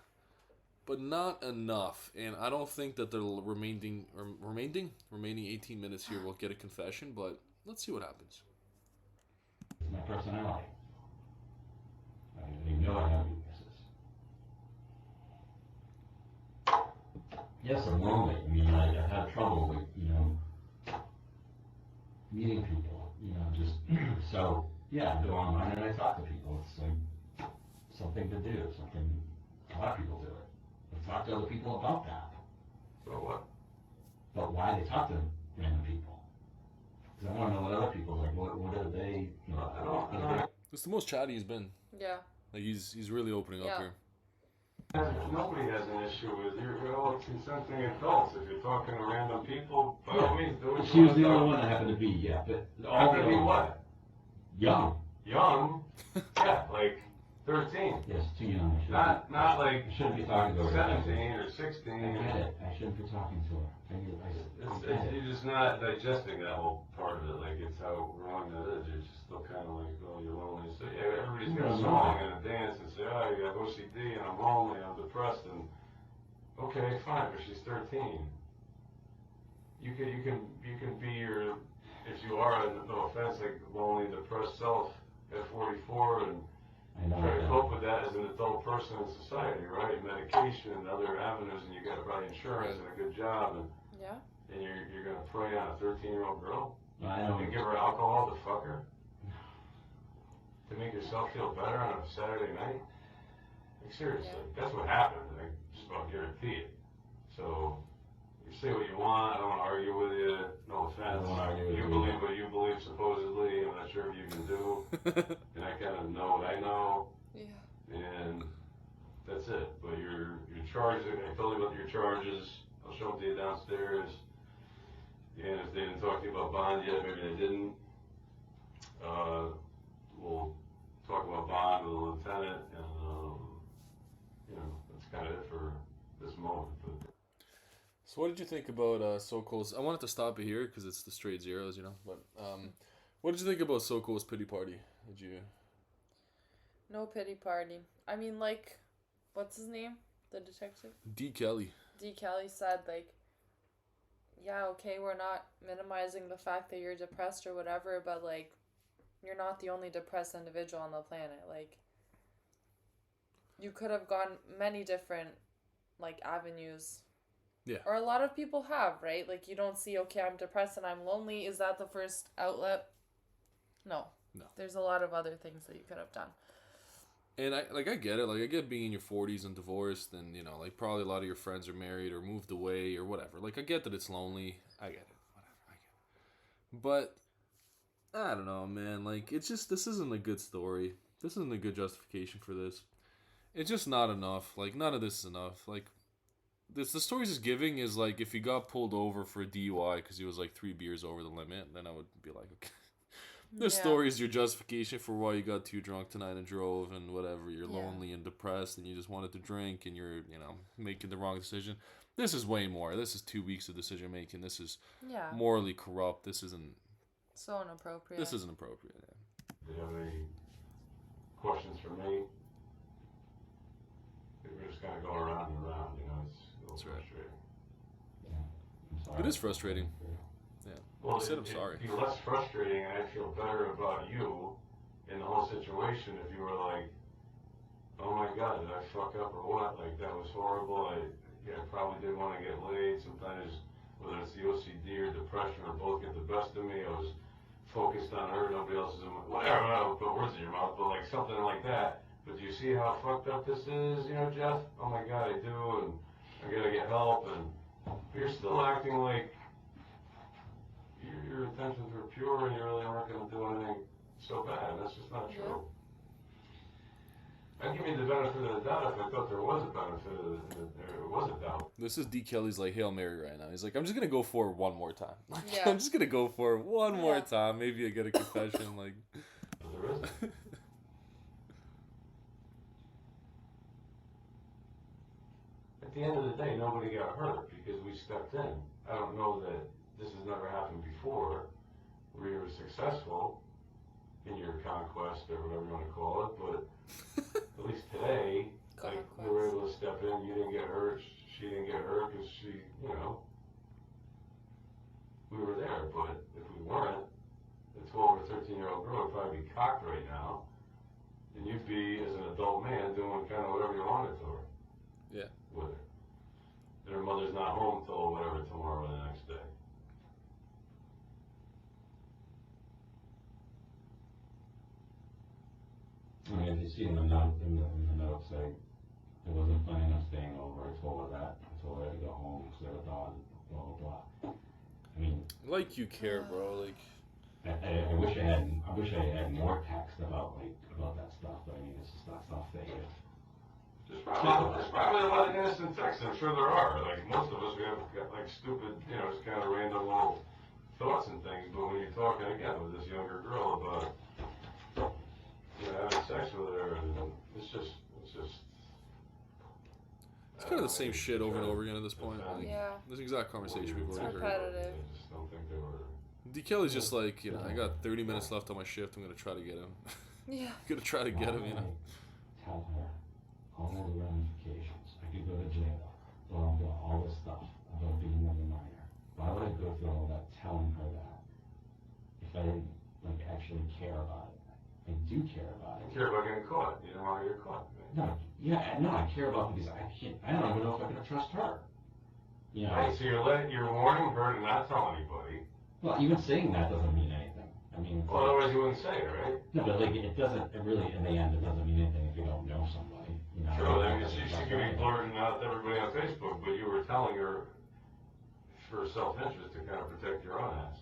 but not enough. And I don't think that the remaining 18 minutes here will get a confession, but let's see what happens. It's my personality. I know I have weaknesses. Yes, I'm lonely. I mean, I've had trouble with, meeting people, just, so, yeah, I go online and I talk to people. It's like something to do, a lot of people do it. I talk to other people about that. So what? But why they talk to random people? Because I want to know what other people, like, what are they, I don't. It's the most chatty he's been. Yeah. Like he's really opening up here. Nobody has an issue with you're all consenting adults. If you're talking to random people, by all means, do it. She was the only one that happened to be, yeah, but all Happened to be what? young. Young? Yeah, like 13. Yes, too young. Not like I shouldn't be talking to her. 17 or I 16. get it. I shouldn't be talking to her. You're just not digesting that whole part of it. Like, it's how wrong that is. You're just still kind of like, oh, you're lonely. So yeah, everybody's got a song and a dance and say, oh, you have OCD and I'm lonely, I'm depressed, and okay, fine, but she's 13. You can be your, if you are, no offense, like lonely, depressed self at 44 and try to cope with that as an adult person in society, right? Medication and other avenues, and you got to buy insurance and a good job, and you're gonna prey on a 13-year-old girl. I know. And give her alcohol to fuck her to make yourself feel better on a Saturday night. Like, seriously, that's what happened. I just about guarantee it. So you say what you want. I don't want to argue with you. No offense. I don't want to argue with you you. believe what you believe supposedly. I'm not sure if you can do. And I kind of know what I know. Yeah. And that's it. But you're charged. I told you about your charges. I'll show them to you downstairs. And if they didn't talk to you about bond yet, maybe they didn't. We'll talk about bond with the lieutenant, and that's kind of it for this moment. But. So what did you think about Sokol's? I wanted to stop it here because it's the straight zeros, But what did you think about Sokol's pity party? Did you? No pity party. I mean, like, what's his name? The detective? D. Kelly. D. Kelly said, like, yeah, okay, we're not minimizing the fact that you're depressed or whatever, but, like, you're not the only depressed individual on the planet. Like, you could have gone many different, like, avenues. Yeah. Or a lot of people have, right? Like, you don't see, okay, I'm depressed and I'm lonely. Is that the first outlet? No. There's a lot of other things that you could have done. And I get it. Like, I get being in your 40s and divorced, and like probably a lot of your friends are married or moved away or whatever. Like, I get that it's lonely. I get it. Whatever. I get it. But I don't know, man. Like, it's just, this isn't a good story. This isn't a good justification for this. It's just not enough. Like, none of this is enough. Like, the stories he's giving is like, if he got pulled over for a DUI because he was like 3 beers over the limit, then I would be like, okay. This story is your justification for why you got too drunk tonight and drove and whatever. You're lonely and depressed and you just wanted to drink and you're, making the wrong decision. This is way more. This is 2 weeks of decision making. This is morally corrupt. This isn't... So inappropriate. This isn't appropriate. Yeah. Do you have any questions for me? We're just kind of going around and around, it's a little frustrating. It is frustrating. Yeah. Well, I said I'm sorry. It'd be less frustrating, and I'd feel better about you in the whole situation if you were like, oh my God, did I fuck up or what? Like, that was horrible. I probably didn't want to get laid. Sometimes, whether it's the OCD or depression or both get the best of me, I was focused on her, nobody else is in my, whatever, I don't put words in your mouth, but like something like that. But do you see how fucked up this is, Jeff? Oh my God, I do, and I gotta get help, and you're still acting like your intentions were pure and you really weren't gonna do anything so bad. That's just not true. I'd give you the benefit of the doubt if I thought there was a benefit of there was a doubt. This is D. Kelly's like Hail Mary right now. He's like, I'm just gonna go for it one more time. Like, Yeah. I'm just gonna go for it one more time. Maybe I get a confession. Like, But there isn't. At the end of the day, nobody got hurt because we stepped in. I don't know that this has never happened before, where you were successful in your conquest or whatever you want to call it, but at least today, like, we were able to step in. You didn't get hurt. She didn't get hurt because she, you know, we were there. But if we weren't, the 12 or 13-year-old girl would probably be cocked right now, and you'd be, as an adult man, doing kind of whatever you wanted to her. Yeah. With her. And her mother's not home till whatever, tomorrow or the next day. I mean, as you see in the note, in the notes, I wasn't planning on staying over. I told her that. I told her to go home because they were gone, blah, blah, blah. I mean, like you care, bro. Like, I wish I had more text about that stuff, but I mean, it's just not stuff that you. There's probably a lot of innocent texts. I'm sure there are. Like, most of us, we have got, like, stupid, you know, just kind of random little thoughts and things. But when you're talking again with this younger girl about, you know, having sex with her, and it's just. it's kind of the same shit over and over again at this point. Like, this exact conversation we've already heard. Repetitive. I just don't think they were. D. Kelly's just like, you know, I got 30 minutes left on my shift. I'm gonna try to get him. Yeah. Gonna try to get him, you know. Tell her all the ramifications. I could go to jail. Blah, blah, all this stuff about being a minor. Why would I go through all that telling her that if I didn't, like, actually care about it? I do care about it. You care about getting caught. You don't want to get caught. No, I care about it because I don't even know if I can trust her. You know. Right, so you're warning her to not tell anybody. Well, even saying that doesn't mean anything. I mean, Well, otherwise you wouldn't say it, right? no, but like it really, in the end, it doesn't mean anything if you don't know somebody. You know. Sure, I mean, she could be blurting out to everybody on Facebook, but you were telling her for self-interest to kind of protect your own ass.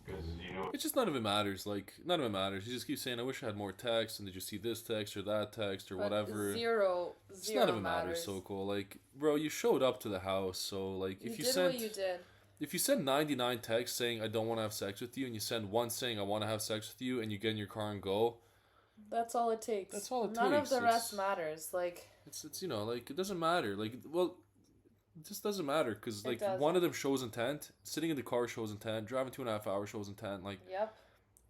Because, you know... It's just none of it matters. Like, none of it matters. You just keep saying, I wish I had more text, and did you see this text or that text or whatever. Zero Just none of it matters, Sokol. Like, bro, you showed up to the house, so, like, if you sent... what you did. If you send 99 texts saying, I don't want to have sex with you, and you send one saying, I want to have sex with you, and you get in your car and go... That's all it takes. That's all it takes. None of the rest matters. Like... It's you know, like, it doesn't matter. Like, well... It just doesn't matter because, like, one of them shows intent, sitting in the car shows intent, driving 2.5 hours shows intent, like,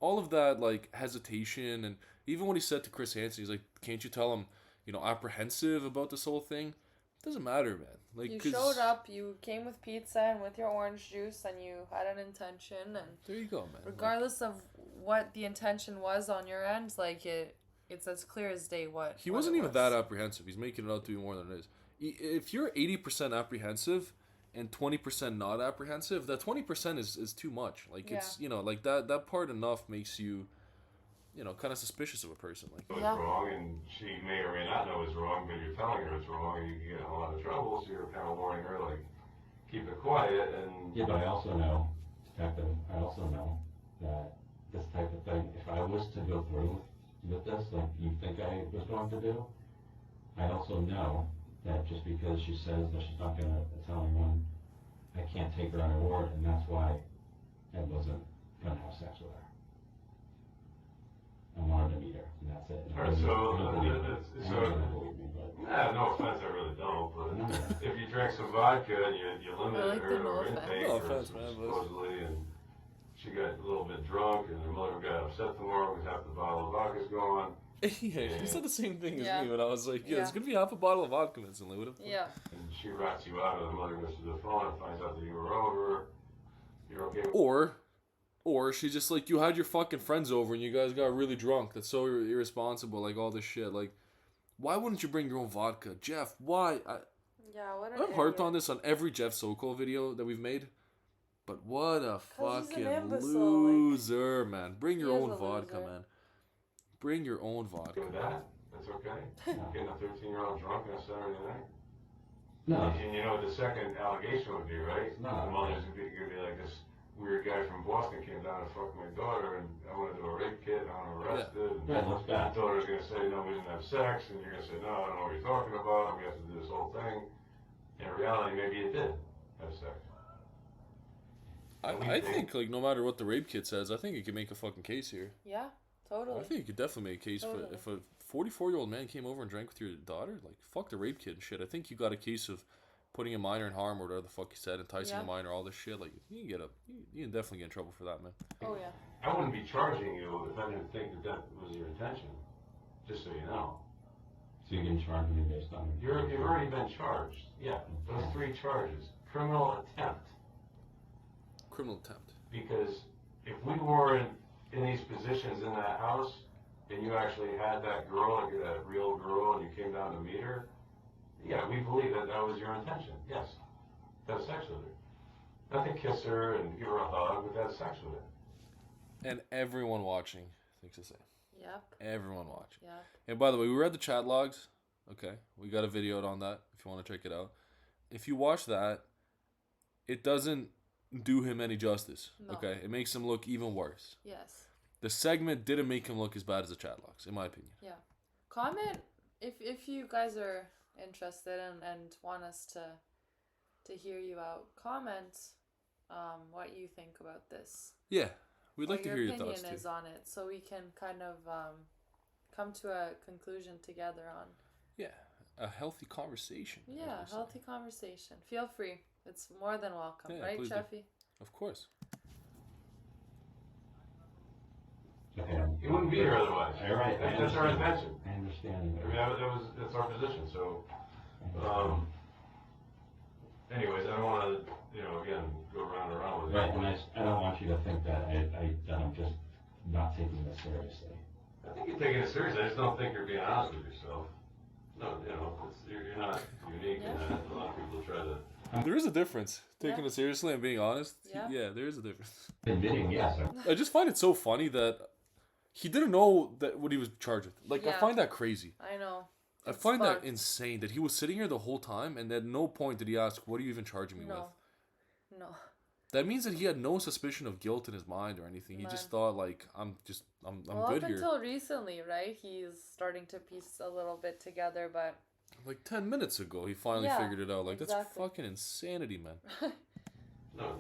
all of that, like, hesitation, and even when he said to Chris Hanson, he's like, can't you tell him, you know, apprehensive about this whole thing? It doesn't matter, man. Like, you showed up, you came with pizza and with your orange juice, and you had an intention, and there you go, man. Regardless of what the intention was on your end, like, it's as clear as day what. He wasn't even that apprehensive. He's making it out to be more than it is. If you're 80% apprehensive and 20% not apprehensive, that 20% is too much. Like, it's, you know, like that part enough makes you, you know, kind of suspicious of a person. Like, it's wrong, and she may or may not know it's wrong, but you're telling her it's wrong, and you can get in a lot of trouble, so you're kind of warning her, like, keep it quiet, and... Yeah, but I also know, Detective, I also know that this type of thing, if I was to go through with this, like you think I was going to do, I also know that just because she says that she's not going to tell anyone, I can't take her on her word, and that's why I wasn't going to have sex with her. I wanted to meet her, and that's it. Alright, no offense, I really don't, but if you drank some vodka and you limited her intake, supposedly, and she got a little bit drunk, and her mother got upset tomorrow because half the bottle of vodka's gone. Yeah, she said the same thing as me when I was like, it's gonna be half a bottle of vodka instantly. Yeah. And she rats you out, and the mother goes to the phone and finds out that you were over. You're okay with Or she's just like, you had your fucking friends over and you guys got really drunk. That's so irresponsible. Like, all this shit. Like, why wouldn't you bring your own vodka? Jeff, why? I've harped on this on every Jeff Sokol video that we've made. But what a fucking loser, man. Bring your own vodka, man. Bring your own vodka. That's okay. Getting a 13-year-old drunk on a Saturday night. No. And you know what the second allegation would be, right? No. The mother's gonna be like this weird guy from Boston came down and fucked my daughter, and I want to do a rape kit, and I want to arrest it. And Yeah, that's bad. my daughter's going to say, no, we didn't have sex, and you're going to say, no, I don't know what you're talking about, and we have to do this whole thing. In reality, maybe it did have sex. I think, like, no matter what the rape kit says, I think you could make a fucking case here. Yeah, totally. I think you could definitely make a case for if a 44-year-old man came over and drank with your daughter, like, fuck the rape kit and shit. I think you got a case of putting a minor in harm or whatever the fuck you said, enticing a minor, all this shit. Like, you can definitely get in trouble for that, man. Oh, yeah. I wouldn't be charging you if I didn't think that was your intention, just so you know. So you can charge me based on... You've already been charged. Yeah, those 3 charges. Criminal attempt. Criminal attempt. Because if we weren't in these positions in that house, and you actually had that girl, like that real girl, and you came down to meet her, yeah, we believe that that was your intention. Yes. Have sex with her. Not to kiss her and give her a hug, but have sex with her. And everyone watching thinks the same. Yep. Everyone watching. Yeah. And by the way, we read the chat logs. Okay. We got a video on that if you want to check it out. If you watch that, it doesn't do him any justice. No. Okay. It makes him look even worse. Yes. The segment didn't make him look as bad as the chat logs, in my opinion. Yeah. Comment if you guys are interested and want us to hear you out. Comment what you think about this. Yeah. We'd like to hear your thoughts, What your opinion too. is on it, so we can kind of come to a conclusion together on. Yeah, a healthy conversation. Yeah, healthy conversation. Feel free. It's more than welcome, Yeah, right, please do. Cheffy? Of course. Okay. You wouldn't be here otherwise. All right. That's our intention. I understand. I mean, that's our position. So, anyways, I don't want to, again, go round and round with it. Right, and I don't want you to think that that I'm just not taking this seriously. I think you're taking it seriously. I just don't think you're being honest with yourself. No, you're not unique in that. A lot of people try to. There is a difference. Taking Yeah. it seriously and being honest. Yeah. There is a difference. Admitting, yes. I just find it so funny that he didn't know that what he was charged with. Like, I Yeah. find that crazy. I know. I It's find fucked. that insane that he was sitting here the whole time and at no point did he ask, what are you even charging me with? No. That means that he had no suspicion of guilt in his mind or anything. He just thought, like, I'm Well, good up here. until recently, right? He's starting to piece a little bit together, but Like 10 minutes ago, he finally Yeah, figured it out. Like, that's exactly. fucking insanity, man. No,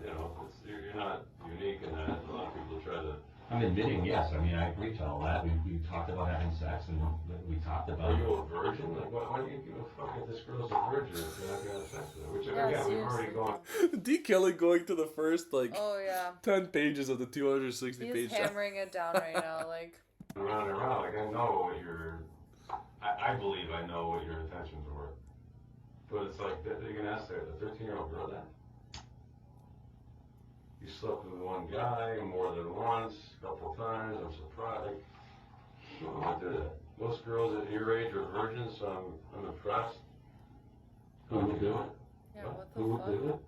you're not unique in that. A lot of people try to. I'm admitting, yes. I mean, I agree to all that. We talked about having sex, and we talked about... Are you a virgin? Like, why do you give a fuck if this girl's a virgin if you're not gonna have sex with her? Which, Yeah, again, we've already seriously. gone. D. Kelly going to the first, like, Oh yeah. 10 pages of the 260 He's page. hammering it down right now, like. Around and around. Like, I know what I believe I know what your intentions were. But it's like, you're gonna ask the 13-year-old girl that. You slept with one guy more than once, a couple times, I'm surprised. Like, who would do that? Most girls at your age are virgins, so I'm impressed. Who would do it? Yeah, what Who would the do fuck?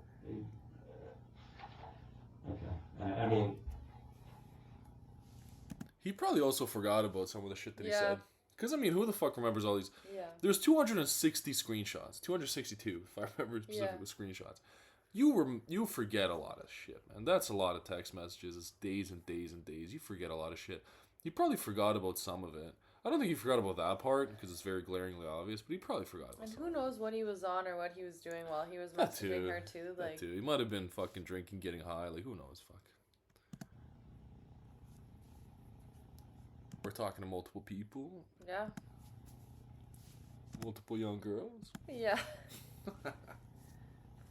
it? Okay. I mean... He probably also forgot about some of the shit that he Yeah. said. Because, I mean, who the fuck remembers all these? Yeah. There's 260 screenshots. 262, if I remember specifically, screenshots. You forget a lot of shit, man. That's a lot of text messages. It's days and days and days. You forget a lot of shit. He probably forgot about some of it. I don't think he forgot about that part, because it's very glaringly obvious, but he probably forgot about And some who knows what he was on or what he was doing while he was That messaging too. her too. Like, That too. He might have been fucking drinking, getting high. Like, who knows? Fuck. We're talking to multiple people. yeah. Multiple young girls. Yeah.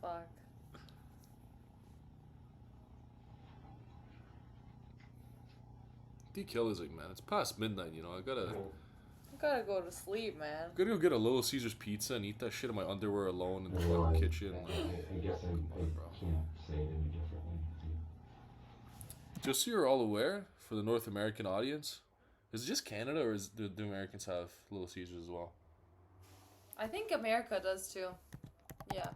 Fuck. D. Kelly's like, man, it's past midnight, I gotta I gotta go to sleep, man. go get a Little Caesars pizza and eat that shit in my underwear alone in the Well, fucking kitchen. I guess I can't say it any differently. Just so you're all aware, for the North American audience, is it just Canada or do Americans have Little Caesars as well? I think America does too. Yeah.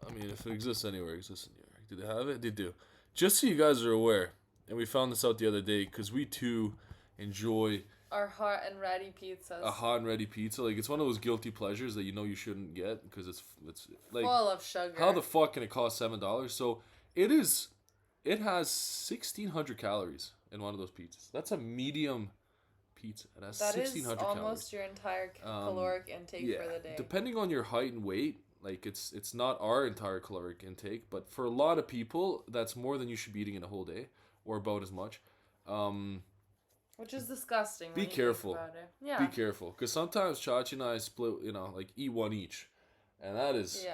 I mean, if it exists anywhere, it exists in New York. Do they have it? They do. Just so you guys are aware, and we found this out the other day, because we too enjoy Our hot and ready pizzas. a hot and ready pizza. Like, it's one of those guilty pleasures that you know you shouldn't get, because it's like, full of sugar. how the fuck can it cost $7? So It has 1,600 calories in one of those pizzas. That's a medium pizza. It has 1,600 calories. That is almost your entire caloric intake for the day. Depending on your height and weight, like it's not our entire caloric intake, but for a lot of people, that's more than you should be eating in a whole day, or about as much. Which is disgusting. Be careful. Yeah. Be careful, because sometimes Chachi and I split, like eat one each, and that is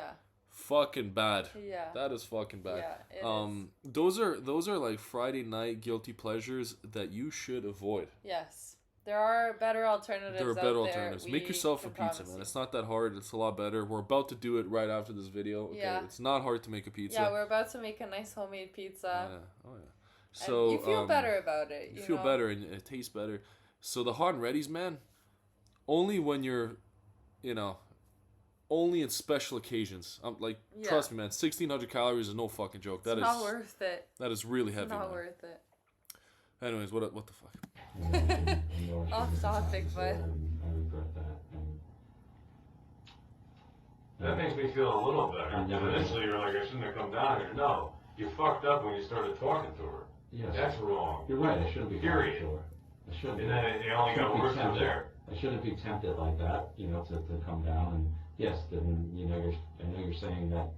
fucking bad. Yeah. That is fucking bad. Yeah, it is. Those are like Friday night guilty pleasures that you should avoid. Yes. There are better alternatives. There are better alternatives. Make yourself a pizza, man. It's not that hard. It's a lot better. We're about to do it right after this video. Okay? Yeah. It's not hard to make a pizza. Yeah, we're about to make a nice homemade pizza. Yeah. Oh yeah. So and you feel better about it. You feel better and it tastes better. So the hot and readies, man, only when you're, only in special occasions. Trust me, man. 1,600 calories is no fucking joke. That is not worth it. That is really heavy. It's not man. worth it. Anyways, what the fuck? Off topic, but I regret that. That makes me feel a little better. Initially, you're like, I shouldn't have come down here. No, you fucked up when you started talking to her. Yes. That's wrong. You're right. I shouldn't be. Period. I shouldn't. And then it only got worse from there. I shouldn't be tempted like that, to come down. And yes, then I know you're saying that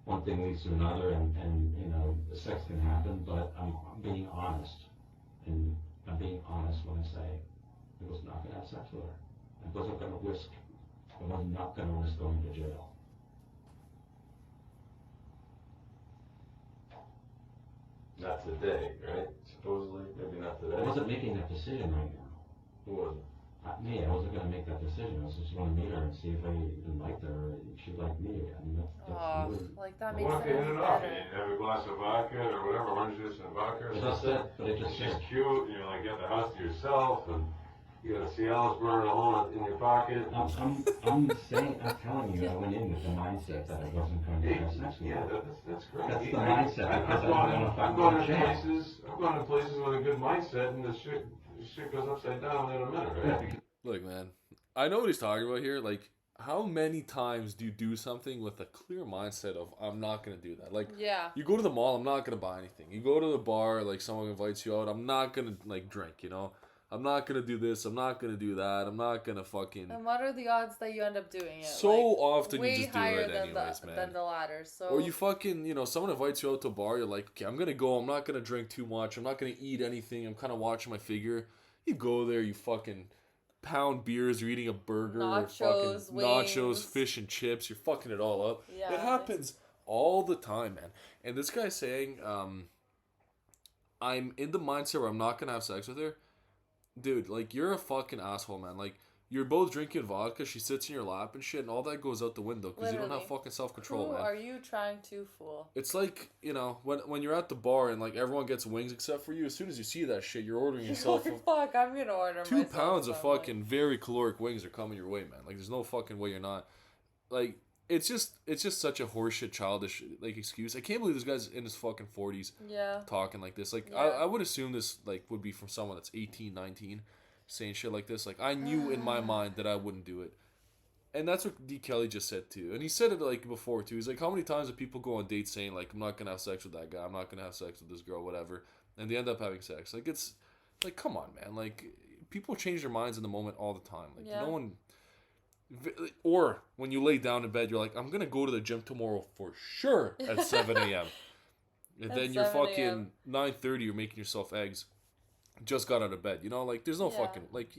one thing leads to another, and sex can happen. But I'm being honest, and I'm being honest when I say I was not going to have sex with her. I wasn't going to risk. I was not going to risk going to jail. Not today, right? Supposedly, maybe not today. I wasn't making that decision right now. Who wasn't? Not me. I wasn't going to make that decision. I was just going to meet her and see if I even liked her or if she liked me. I mean, that's really... like that makes What if you hit it off? better. You have a glass of vodka or whatever, orange juice and vodka or something. She's cute, you like, you have the house to yourself, and you got a Cialis burning a hole in your pocket. I'm telling you, I went in with the mindset that I wasn't going to have sex with her. That's great. That's the mindset, because I'm going to places with a good mindset, and the shit goes upside down in a minute, right? Look, man, I know what he's talking about here. Like, how many times do you do something with a clear mindset of, I'm not going to do that? Like, you go to the mall, I'm not going to buy anything. You go to the bar, like, someone invites you out, I'm not going to, like, drink, I'm not going to do this, I'm not going to do that, I'm not going to fucking... And what are the odds that you end up doing it? So often you just do it than anyways, man. Than the latter, so... Or you fucking, someone invites you out to a bar, you're like, okay, I'm going to go, I'm not going to drink too much, I'm not going to eat anything, I'm kind of watching my figure. You go there, you fucking pound beers, you're eating a burger, nachos, nachos, fish and chips, you're fucking it all up. Yeah. It happens all the time, man. And this guy's saying, I'm in the mindset where I'm not going to have sex with her. Dude, like, you're a fucking asshole, man. Like, you're both drinking vodka, she sits in your lap and shit, and all that goes out the window because you don't have fucking self-control, man. Who are you trying to fool? It's like, when you're at the bar and, like, everyone gets wings except for you, as soon as you see that shit, you're ordering yourself... Fuck, I'm gonna order 2 pounds of fucking very caloric wings are coming your way, man. Like, there's no fucking way you're not... Like, it's just such a horseshit, childish, like, excuse. I can't believe this guy's in his fucking 40s talking like this. Like, I would assume this, like, would be from someone that's 18, 19, saying shit like this. Like, I knew in my mind that I wouldn't do it. And that's what D. Kelly just said, too. And he said it, like, before, too. He's like, how many times do people go on dates saying, like, I'm not going to have sex with that guy, I'm not going to have sex with this girl, whatever. And they end up having sex. Like, it's, like, come on, man. Like, people change their minds in the moment all the time. Like, no one... Or when you lay down in bed, you're like, I'm gonna go to the gym tomorrow for sure at 7 a.m. And then you're fucking 9:30, you're making yourself eggs. Just got out of bed, like there's no fucking, like,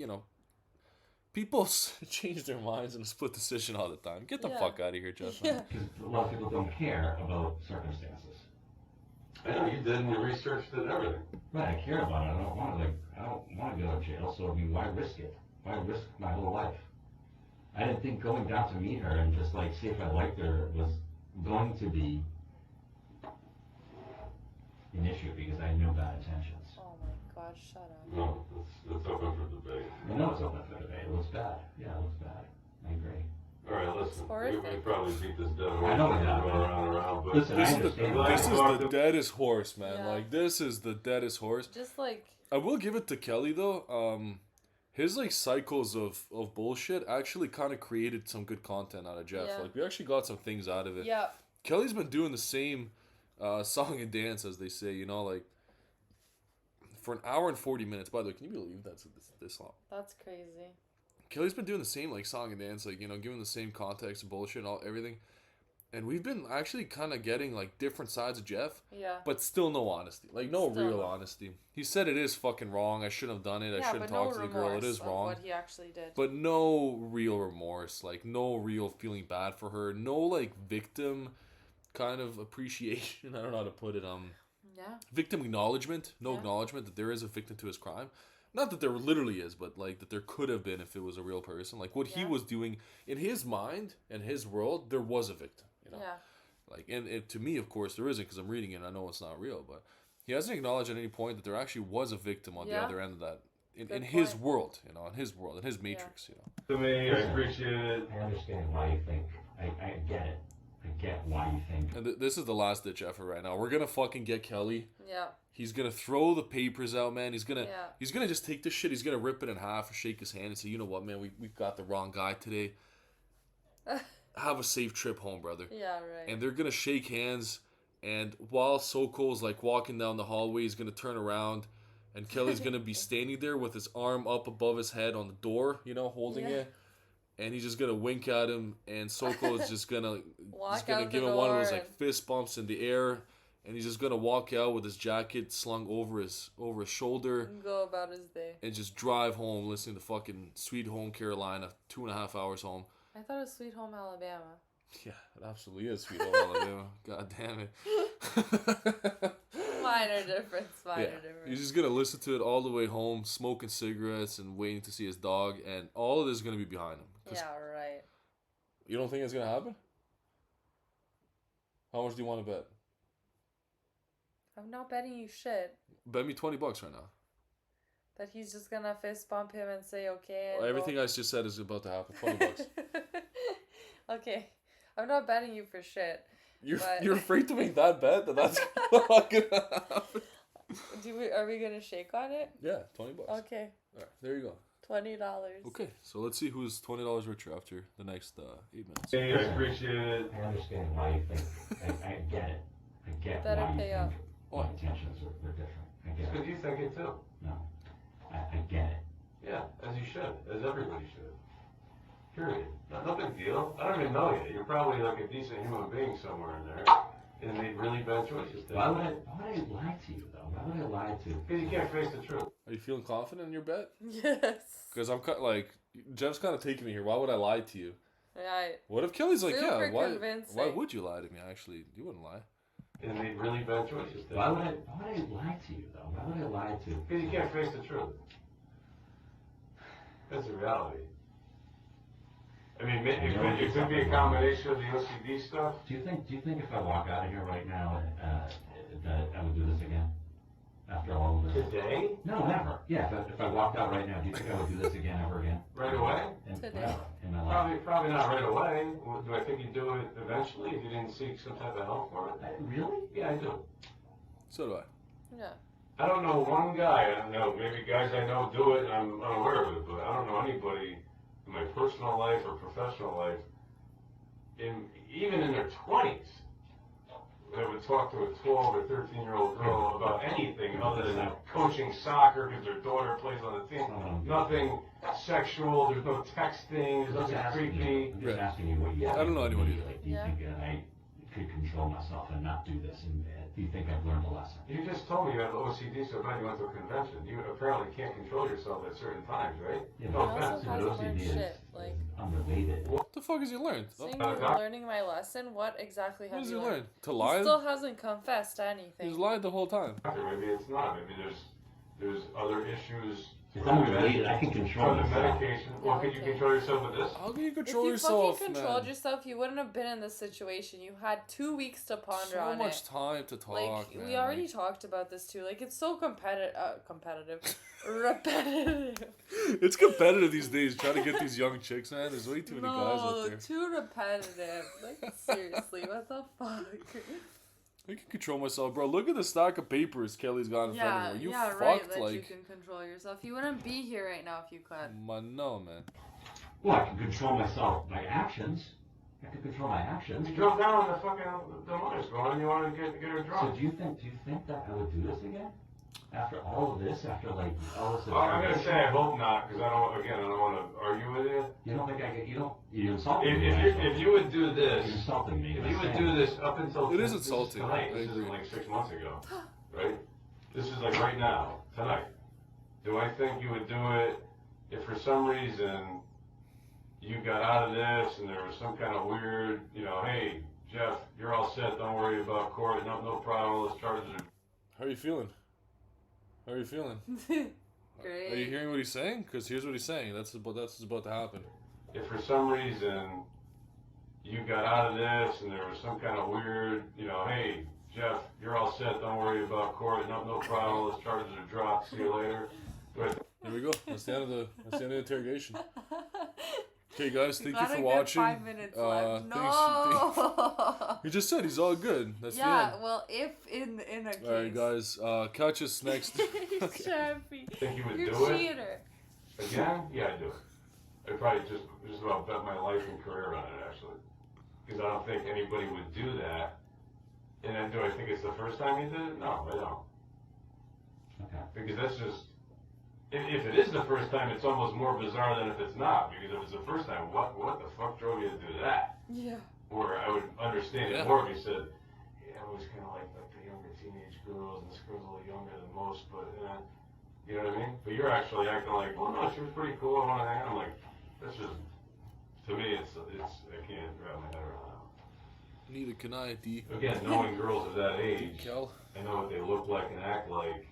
people change their minds in a split decision all the time. Get the fuck out of here, Jeff. Because a lot of people don't care about circumstances. I know you did, and you researched it and everything. Right, I care about it. I don't want to go to jail. So I mean, why risk it? Why risk my whole life? I didn't think going down to meet her and just like see if I liked her was going to be an issue because I had no bad intentions. Oh my gosh, shut up. No, it's open for debate. I know it's open for debate. It looks bad. Yeah, it looks bad. I agree. All right, listen. We probably beat this dead horse. I know we have. Going around and around, but listen, this is the deadest horse, man. Yeah. Like, this is the deadest horse. Just like... I will give it to Kelly, though. His, like, cycles of bullshit actually kind of created some good content out of Jeff. Yeah. Like, we actually got some things out of it. Yeah. Kelly's been doing the same song and dance, as they say, you know, like, for an hour and 40 minutes. By the way, can you believe that's this long? That's crazy. Kelly's been doing the same, like, song and dance, like, you know, giving the same context and bullshit and everything. And we've been actually kind of getting, like, different sides of Jeff. Yeah. But still no honesty. Like, no real honesty. He said it is fucking wrong. I shouldn't have done it. I shouldn't talk to the girl. It is wrong. What he actually did. But no real remorse. Like, no real feeling bad for her. No, like, victim kind of appreciation. I don't know how to put it. Yeah. Victim acknowledgement. No acknowledgement that there is a victim to his crime. Not that there literally is, but, like, that there could have been if it was a real person. Like, what he was doing, in his mind and his world, there was a victim, you know? Yeah. Like, and it, to me, of course, there isn't, because I'm reading it and I know it's not real, but he hasn't acknowledged at any point that there actually was a victim on the other end of that. In his world, you know, in his world, in his matrix, you know. To me, I appreciate it. I understand why you think. I get it. I get why you think. And this is the last ditch effort right now. We're gonna fucking get Kelly. Yeah. He's gonna throw the papers out, man. He's gonna just take this shit. He's gonna rip it in half, shake his hand, and say, "You know what, man? We got the wrong guy today. Have a safe trip home, brother." Yeah, right. And they're gonna shake hands. And while Sokol's like walking down the hallway, he's gonna turn around, and Kelly's gonna be standing there with his arm up above his head on the door, you know, holding it. And he's just gonna wink at him, and Sokol is just gonna give him one of those like fist bumps in the air, and he's just gonna walk out with his jacket slung over his shoulder and go about his day and just drive home, listening to fucking Sweet Home Carolina, 2.5 hours home. I thought it was Sweet Home Alabama. Yeah, it absolutely is Sweet Home Alabama. God damn it. Minor difference. He's just gonna listen to it all the way home, smoking cigarettes and waiting to see his dog, and all of this is gonna be behind him. Yeah, right. You don't think it's gonna happen? How much do you want to bet? I'm not betting you shit. Bet me $20 right now. That he's just gonna fist bump him and say okay. Well, everything I just said is about to happen. $20. Okay, I'm not betting you for shit. You're afraid to make that bet that's not gonna happen. Are we gonna shake on it? Yeah, $20. Okay. All right, there you go. $20. Okay, so let's see who's $20 richer after the next 8 minutes. Hey, I appreciate it. I understand why you think. I get it. I get Better why you pay think up. my intentions are different. I get Because it. you think it too. No, I get it. Yeah, as you should. As everybody should. Period. No big deal. I don't even know you. You're probably like a decent human being somewhere in there. And made really bad choices. Why would I lie to you, though? Why would I lie to you? Because you can't face the truth. Are you feeling confident in your bet? Yes. Because I'm like, Jeff's kind of taking me here. Why would I lie to you? Right. What if Kelly's like, Super why would you lie to me? Actually, you wouldn't lie. And made really bad choices. Why would I lie to you, though? Why would I lie to you? Because you can't face the truth. That's the reality. I mean, it could be a combination of the OCD stuff. Do you think if I walk out of here right now, that I would do this again? After all of this? Today? No, never. Yeah, if I walked out right now, do you think I would do this again ever again? Right away? Today. In my life. Probably not right away. Do I think you'd do it eventually if you didn't seek some type of help for it? Really? Yeah, I do. So do I. Yeah. I don't know one guy. I don't know. Maybe guys I know do it and I'm unaware of it, but I don't know anybody in my personal life or professional life, even in their 20s, that would talk to a 12 or 13-year-old girl about anything other than coaching soccer because their daughter plays on the team. Nothing sexual. There's no texting. There's nothing creepy. I'm just asking you what you I don't know anyone either. Like, do you think I could control myself and not do this? And do you think I've learned a lesson? You just told me you have OCD so bad you went to a convention. You apparently can't control yourself at certain times, right? Yeah, No He offense. also hasn't learned OCD shit. Like, unrelated. What the fuck has he learned? saying you're learning my lesson, what exactly What have has you he learned? learned? To lie? He still hasn't confessed anything. He's lied the whole time. Maybe it's not. Maybe there's other issues. It's unrelated. I can control For the myself. medication. Well, could you control yourself with this? How can you If control you yourself, fucking controlled man? yourself, you wouldn't have been in this situation. You had 2 weeks to ponder So on much it. time to talk, Like, man. we already talked about this too. Like, it's so competitive. Repetitive. It's competitive these days, trying to get these young chicks, man. There's way too many guys out No, there. too repetitive. Like, seriously, what the fuck? I can control myself, bro. Look at the stack of papers Kelly's got in front of her. You fucked, right, that like... you can control yourself. You wouldn't be here right now if you could. No, man. Well, I can control myself by actions. I could control my actions. You drove down the mother school and you wanted to get her drunk. So do you think that I would do this again? After all of this, after like all this. I'm gonna say I hope not, because I don't want to argue with you. You don't think you insulted me. If you would do this, You're insulting me. if you would do this up until it is insulting. tonight, this is like 6 months ago, right? This is like right now, tonight. Do I think you would do it if for some reason you got out of this and there was some kind of weird, hey, Jeff, you're all set, don't worry about court, no problem, let's charge it. How are you feeling? Great. Are you hearing what he's saying? Because here's what he's saying. That's what's about to happen. If for some reason you got out of this and there was some kind of weird, hey, Jeff, you're all set, don't worry about court, no problem, let's charge it a drop, see you later. There we go. That's the end of the interrogation. Okay, guys, thank you for Get watching. 5 minutes left. No. He just said he's all good. That's the end. Well, if in a case. All right, guys. Catch us next. Chappy. Think you would You're do a it? cheater. Again? Yeah, I'd do it. I'd probably just about bet my life and career on it, actually. Because I don't think anybody would do that. And then do I think it's the first time he did it? No, I don't. Okay. Because that's just... If it is the first time, it's almost more bizarre than if it's not. Because if it's the first time, what the fuck drove you to do that? Yeah. Or I would understand it more if you said, yeah, I always kind of like the younger teenage girls, and this girl's a little younger than most, but, you know what I mean? But you're actually acting like, well, no, she was pretty cool, I want to hang out. I'm like, that's just, to me, it's I can't wrap my head around that. Neither can I, D. Again, knowing girls of that age, Kel. I know what they look like and act like,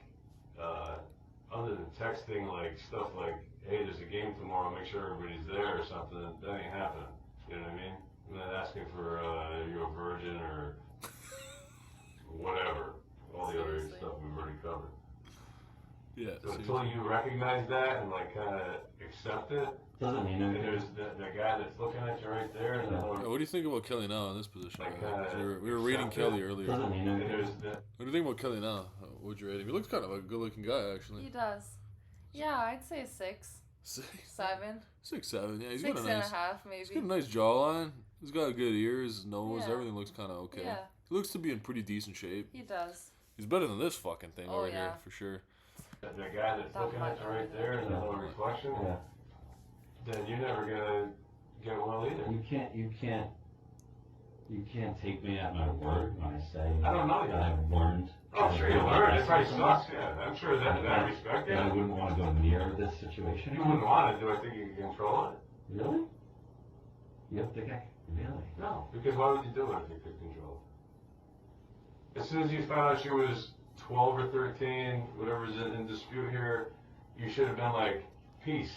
other than texting, like, stuff like, hey, there's a game tomorrow, make sure everybody's there or something, that ain't happening. You know what I mean? I'm not asking for, you're a virgin or whatever. All the other stuff we've already covered. Yeah. So until you recognize that and, like, kind of accept it, Doesn't mean and anything. there's the guy that's looking at you right there, and What do you think about Kelly now in this position? Like, We were reading Kelly earlier. Doesn't mean and anything. there's What do you think about Kelly now? Would you rate him? He looks kind of a good-looking guy, actually. He does. Yeah, I'd say 6, 6, 7, 6, 7. Yeah, he's 6 got a and nice. a half, He's got maybe. a nice jawline. He's got a good ears, nose. Yeah. Everything looks kind of okay. Yeah, He looks to be in pretty decent shape. he does. He's better than this fucking thing Oh, over yeah. here, for sure. the guy that's looking at you right there in the little reflection, Yeah. then you're never gonna get well either. You can't take me at my word when I say I don't know that yet. I've learned. Oh, sure you learn. It probably sucks. Yeah, I'm sure that in that respect. And I Yeah. wouldn't want to go near this situation. You wouldn't want to. Do I think you can control it? Really? You don't think really? No. Because why would you do it if you could control it? As soon as you found out she was 12 or 13, whatever's in dispute here, you should have been like, peace.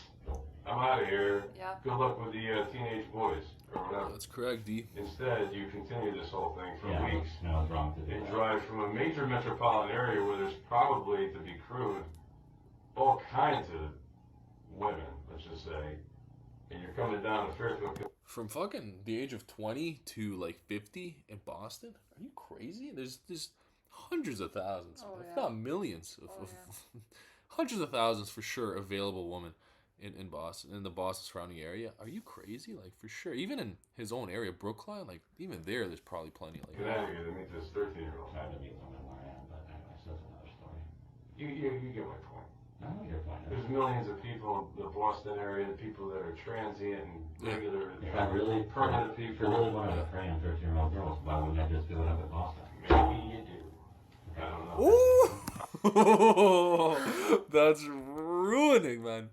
I'm out of here. Yeah. Good luck with the teenage boys or whatever. That's correct, D. Instead, you continue this whole thing for Yeah, weeks. no, it's wrong to do And that. drive from a major metropolitan area where there's probably, to be crude, all kinds of women, let's just say, and you're coming down to Fairfield. From fucking the age of 20 to like 50 in Boston? Are you crazy? There's hundreds of thousands, Oh, if yeah. not millions, of Yeah. hundreds of thousands for sure available women in Boston, in the Boston surrounding area. Are you crazy? Like, for sure. Even in his own area, Brookline, like, even there's probably plenty. Like, Connecticut to meet this 13-year-old. Tried to meet women where I am, but anyway, so that's another story. You get my point. I know your point. There's millions of people in the Boston area, the people that are transient and regular, If I really, permanent if I people. really wanted to prey on 13-year-old girls, why wouldn't I just do it up in Boston? Maybe you do. I don't know. ooh, that's ruining, man.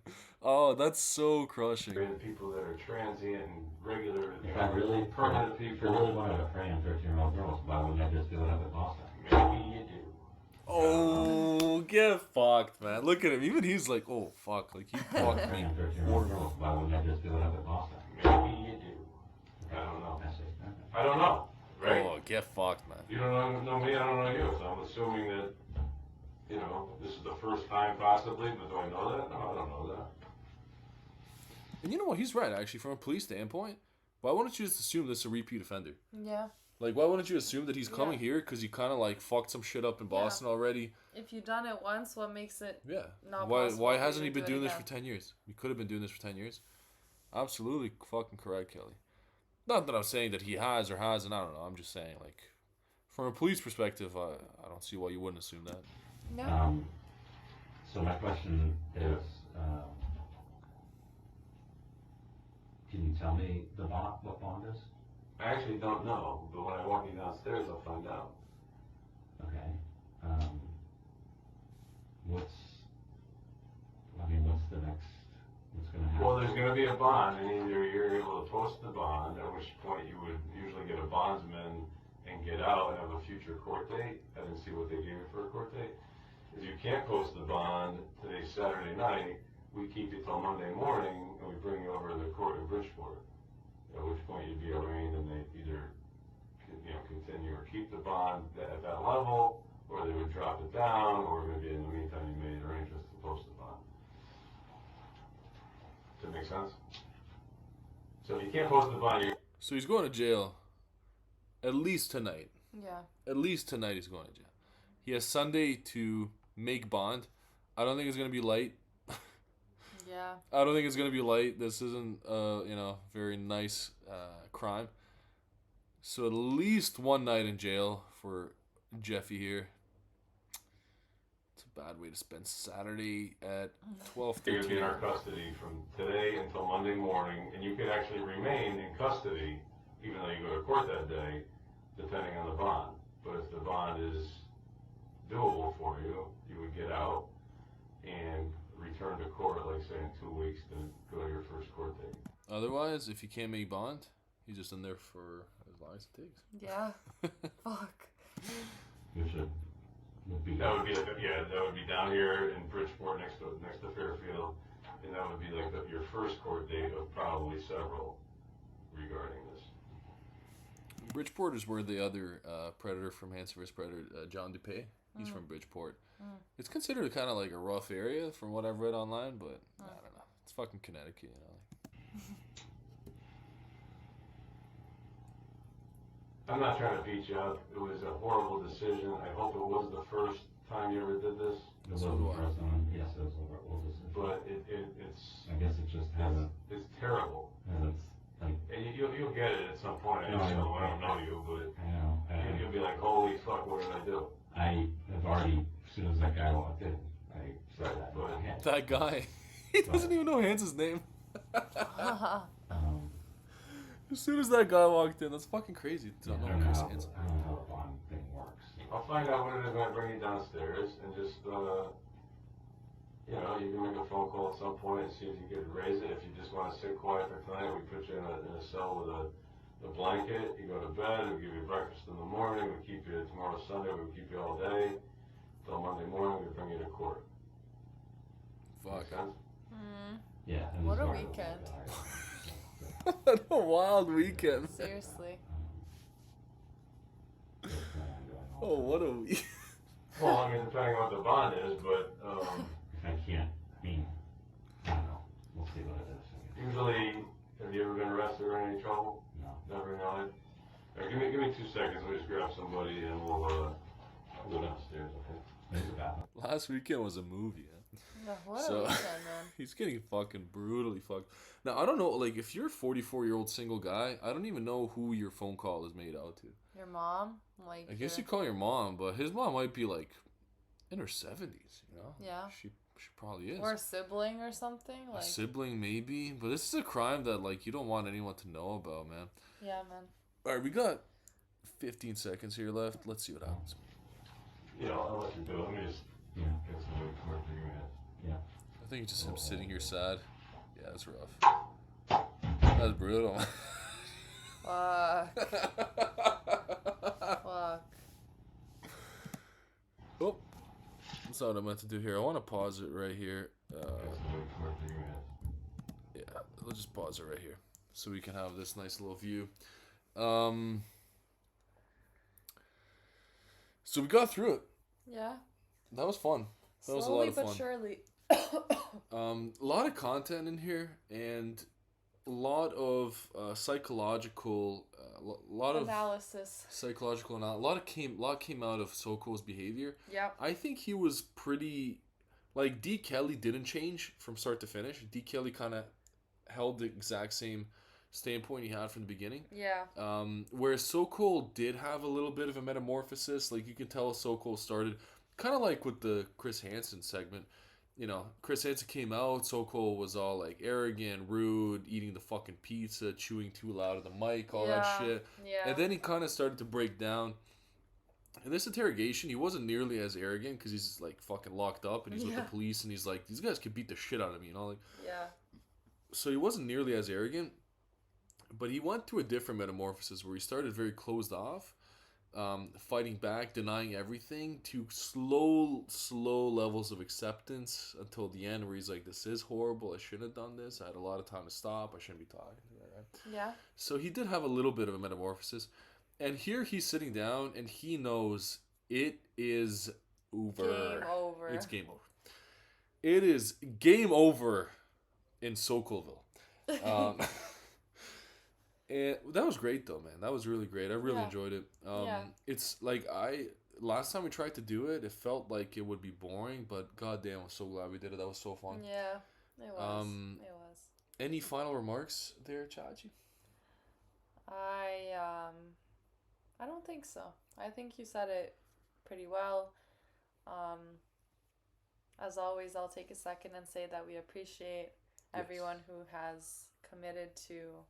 Oh, that's so crushing. The people that are transient and regular, If I really, permanent if I people. really wanted to prey on 13-year-old girls, why wouldn't I just do it up in Boston? Maybe you do. Oh, get fucked, man. Look at him. Even he's like, oh, fuck. Like, he fucked Prey me. on 13-year-old girls, why wouldn't I just do it up in Boston? Maybe you do. I don't know. That's it. I don't know. Right? Oh, get fucked, man. You don't know me, I don't know you. So I'm assuming that, this is the first time possibly, but do I know that? No, I don't know that. And you know what? He's right, actually, from a police standpoint. Why wouldn't you just assume this is a repeat offender? Yeah. Like, why wouldn't you assume that he's coming Yeah. here because he kind of, like, fucked some shit up in Boston already? If you've done it once, what makes it Yeah. not Why possible Why for hasn't you he to been do it doing this again? for 10 years? He could have been doing this for 10 years. Absolutely fucking correct, Kelly. Not that I'm saying that he has or hasn't. I don't know. I'm just saying, like, from a police perspective, I don't see why you wouldn't assume that. No. So my question is, can you tell me what bond is? I actually don't know, but when I walk you downstairs, I'll find out. Okay. What's gonna happen? Well, there's gonna be a bond, and either you're able to post the bond, at which point you would usually get a bondsman and get out and have a future court date. I didn't see what they gave you for a court date. If you can't post the bond, today's Saturday night, we keep you till Monday morning, and we bring you over to the court in Bridgeport. At which point you'd be arraigned, and they either, continue or keep the bond at that level, or they would drop it down, or maybe in the meantime you made arrangements to post the bond. Does that make sense? So if you can't post the bond, you're... So he's going to jail at least tonight. Yeah. At least tonight he's going to jail. He has Sunday to make bond. I don't think it's going to be light. Yeah. I don't think it's going to be light. This isn't, very nice crime. So at least one night in jail for Jeffy here. It's a bad way to spend Saturday at 12:13. You're going to be in our custody from today until Monday morning, and you could actually remain in custody even though you go to court that day, depending on the bond. But if the bond is doable for you, you would get out and return to court, like say in 2 weeks, to go to your first court date. Otherwise, if you can't make bond, he's just in there for as long as it takes. Yeah. Fuck. That would be down here in Bridgeport next to Fairfield, and that would be like your first court date of probably several regarding this. Bridgeport is where the other predator from Hanson vs. Predator, John DuPay, he's from Bridgeport. It's considered kind of like a rough area from what I've read online, but I don't know. It's fucking Connecticut, I'm not trying to beat you up. It was a horrible decision. I hope it was the first time you ever did this. It was the first time. Yes, it was a horrible decision. But it's... I guess it just hasn't... It's terrible. Hasn't, like... And you'll get it at some point. I don't know you, but... I know. You'll be like, holy fuck, what did I do? I have already, as soon as that guy walked in, I said that. That guy. He doesn't even know Hanson's name. As soon as that guy walked in, that's fucking crazy. I don't know how the bond thing works. I'll find out what it is when I bring you downstairs, and just, you can make a phone call at some point and see if you could raise it. If you just want to sit quiet for tonight, we put you in a cell with a blanket. You go to bed, we give you breakfast in the morning, we keep you tomorrow Sunday, we keep you all day. Till Monday morning, we bring you to court. Fuck. Make sense? Yeah. What a weekend. What a wild weekend. Seriously. Oh, what a week. Well, I mean, depending on what the bond is, but If I can't, I don't know. We'll see what it is. usually, have you ever been arrested or in any trouble? No. Never in your life? All right, give me 2 seconds. Let me just grab somebody and we'll go downstairs, okay? There's a bathroom. Last weekend was a movie. Yeah, what a weekend, man. He's getting fucking brutally fucked. Now, I don't know, like, if you're a 44-year-old single guy, I don't even know who your phone call is made out to. Your mom? Like, I guess you call your mom, but his mom might be, like, in her 70s, you know? Yeah. She probably is. Or a sibling or something? A sibling, maybe. But this is a crime that, like, you don't want anyone to know about, man. Yeah, man. All right, we got 15 seconds here left. Let's see what happens. Yeah, I'll let you do it. Let me just get somebody to come up to your head. Yeah. I think it's just him sitting here sad. Yeah, that's rough. That's brutal. Fuck. Fuck. Oh, that's not what I meant to do here. I want to pause it right here. Yeah, let's just pause it right here so we can have this nice little view. So we got through it. Yeah. That was fun. That was a lot of fun. Slowly but surely. A lot of content in here and a lot of psychological, lot of analysis. Psychological analysis. A lot came out of Sokol's behavior. Yeah. I think he was pretty, like, D. Kelly didn't change from start to finish. D. Kelly kind of held the exact same standpoint he had from the beginning. Yeah. Where Sokol did have a little bit of a metamorphosis. Like, you can tell Sokol started kind of like with the Chris Hansen segment. You know, Chris Hansen came out, Sokol was all like arrogant, rude, eating the fucking pizza, chewing too loud at the mic, all that shit. Yeah. And then he kind of started to break down. In this interrogation, he wasn't nearly as arrogant because he's like fucking locked up and he's with the police and he's like, these guys could beat the shit out of me, you know? Like, yeah. So he wasn't nearly as arrogant, but he went through a different metamorphosis where he started very closed off. Fighting back, denying everything, to slow levels of acceptance until the end where he's like, this is horrible, I shouldn't have done this, I had a lot of time to stop, I shouldn't be talking. Yeah. So he did have a little bit of a metamorphosis. And here he's sitting down and he knows it is over. Game over. It's game over. It is game over in Sokolville. And that was great though, man. That was really great. I really enjoyed it. It's like last time we tried to do it, it felt like it would be boring, but goddamn, I'm so glad we did it. That was so fun. Yeah, it was. It was. Any final remarks there, Chachi? I don't think so. I think you said it pretty well. As always, I'll take a second and say that we appreciate everyone who has committed to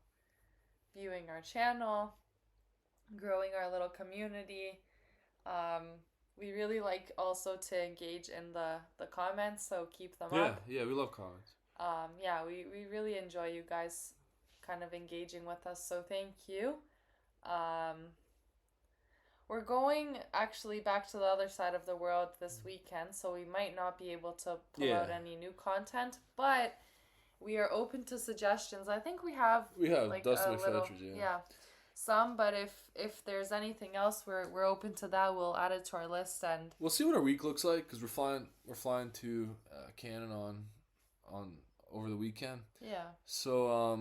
viewing our channel, growing our little community. We really like also to engage in the comments, so keep them up. Yeah, we love comments. We really enjoy you guys kind of engaging with us, so thank you. We're going actually back to the other side of the world this weekend, so we might not be able to pull out any new content, but we are open to suggestions. I think we have like Dustin a little, McFetridge, some, but if there's anything else, we're open to that. We'll add it to our list, and we'll see what our week looks like because we're flying to Canada on over the weekend. Yeah. So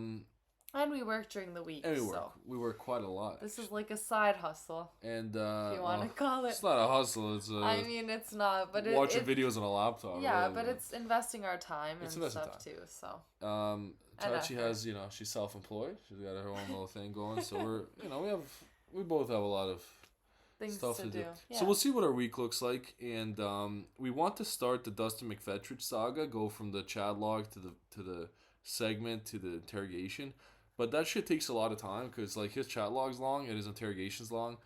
and we work during the week. And so we work quite a lot. This is like a side hustle. And if you want to call it. It's not a hustle. It's I mean, it's not, but watching videos on a laptop. Yeah, really, but it's investing our time and stuff too. So. Chachi has, she's self-employed. She's got her own little thing going. So we both have a lot of things stuff to do. Yeah. So we'll see what our week looks like, and we want to start the Dustin McFetridge saga. Go from the Chad log to the segment to the interrogation. But that shit takes a lot of time because like his chat log's long and his interrogation's long.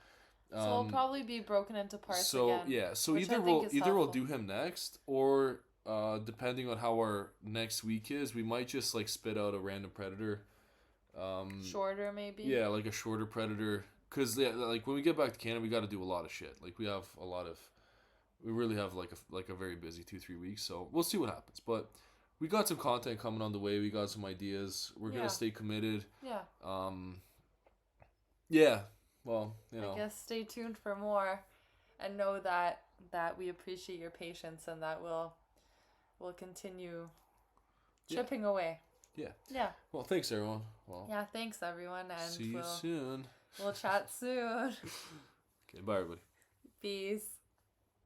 So it'll probably be broken into parts again. So either we'll do him next, or depending on how our next week is, we might just like spit out a random predator. Shorter maybe. Yeah, like a shorter predator. Because like when we get back to Canada, we got to do a lot of shit. Like we really have like a very busy 2-3 weeks. So we'll see what happens, but. We got some content coming on the way. We got some ideas. We're going to stay committed. Yeah. Well, I guess stay tuned for more and know that we appreciate your patience and that we'll continue chipping away. Yeah. Yeah. Well, thanks everyone. Yeah, thanks everyone, and see you soon. We'll chat soon. Okay, bye everybody. Peace.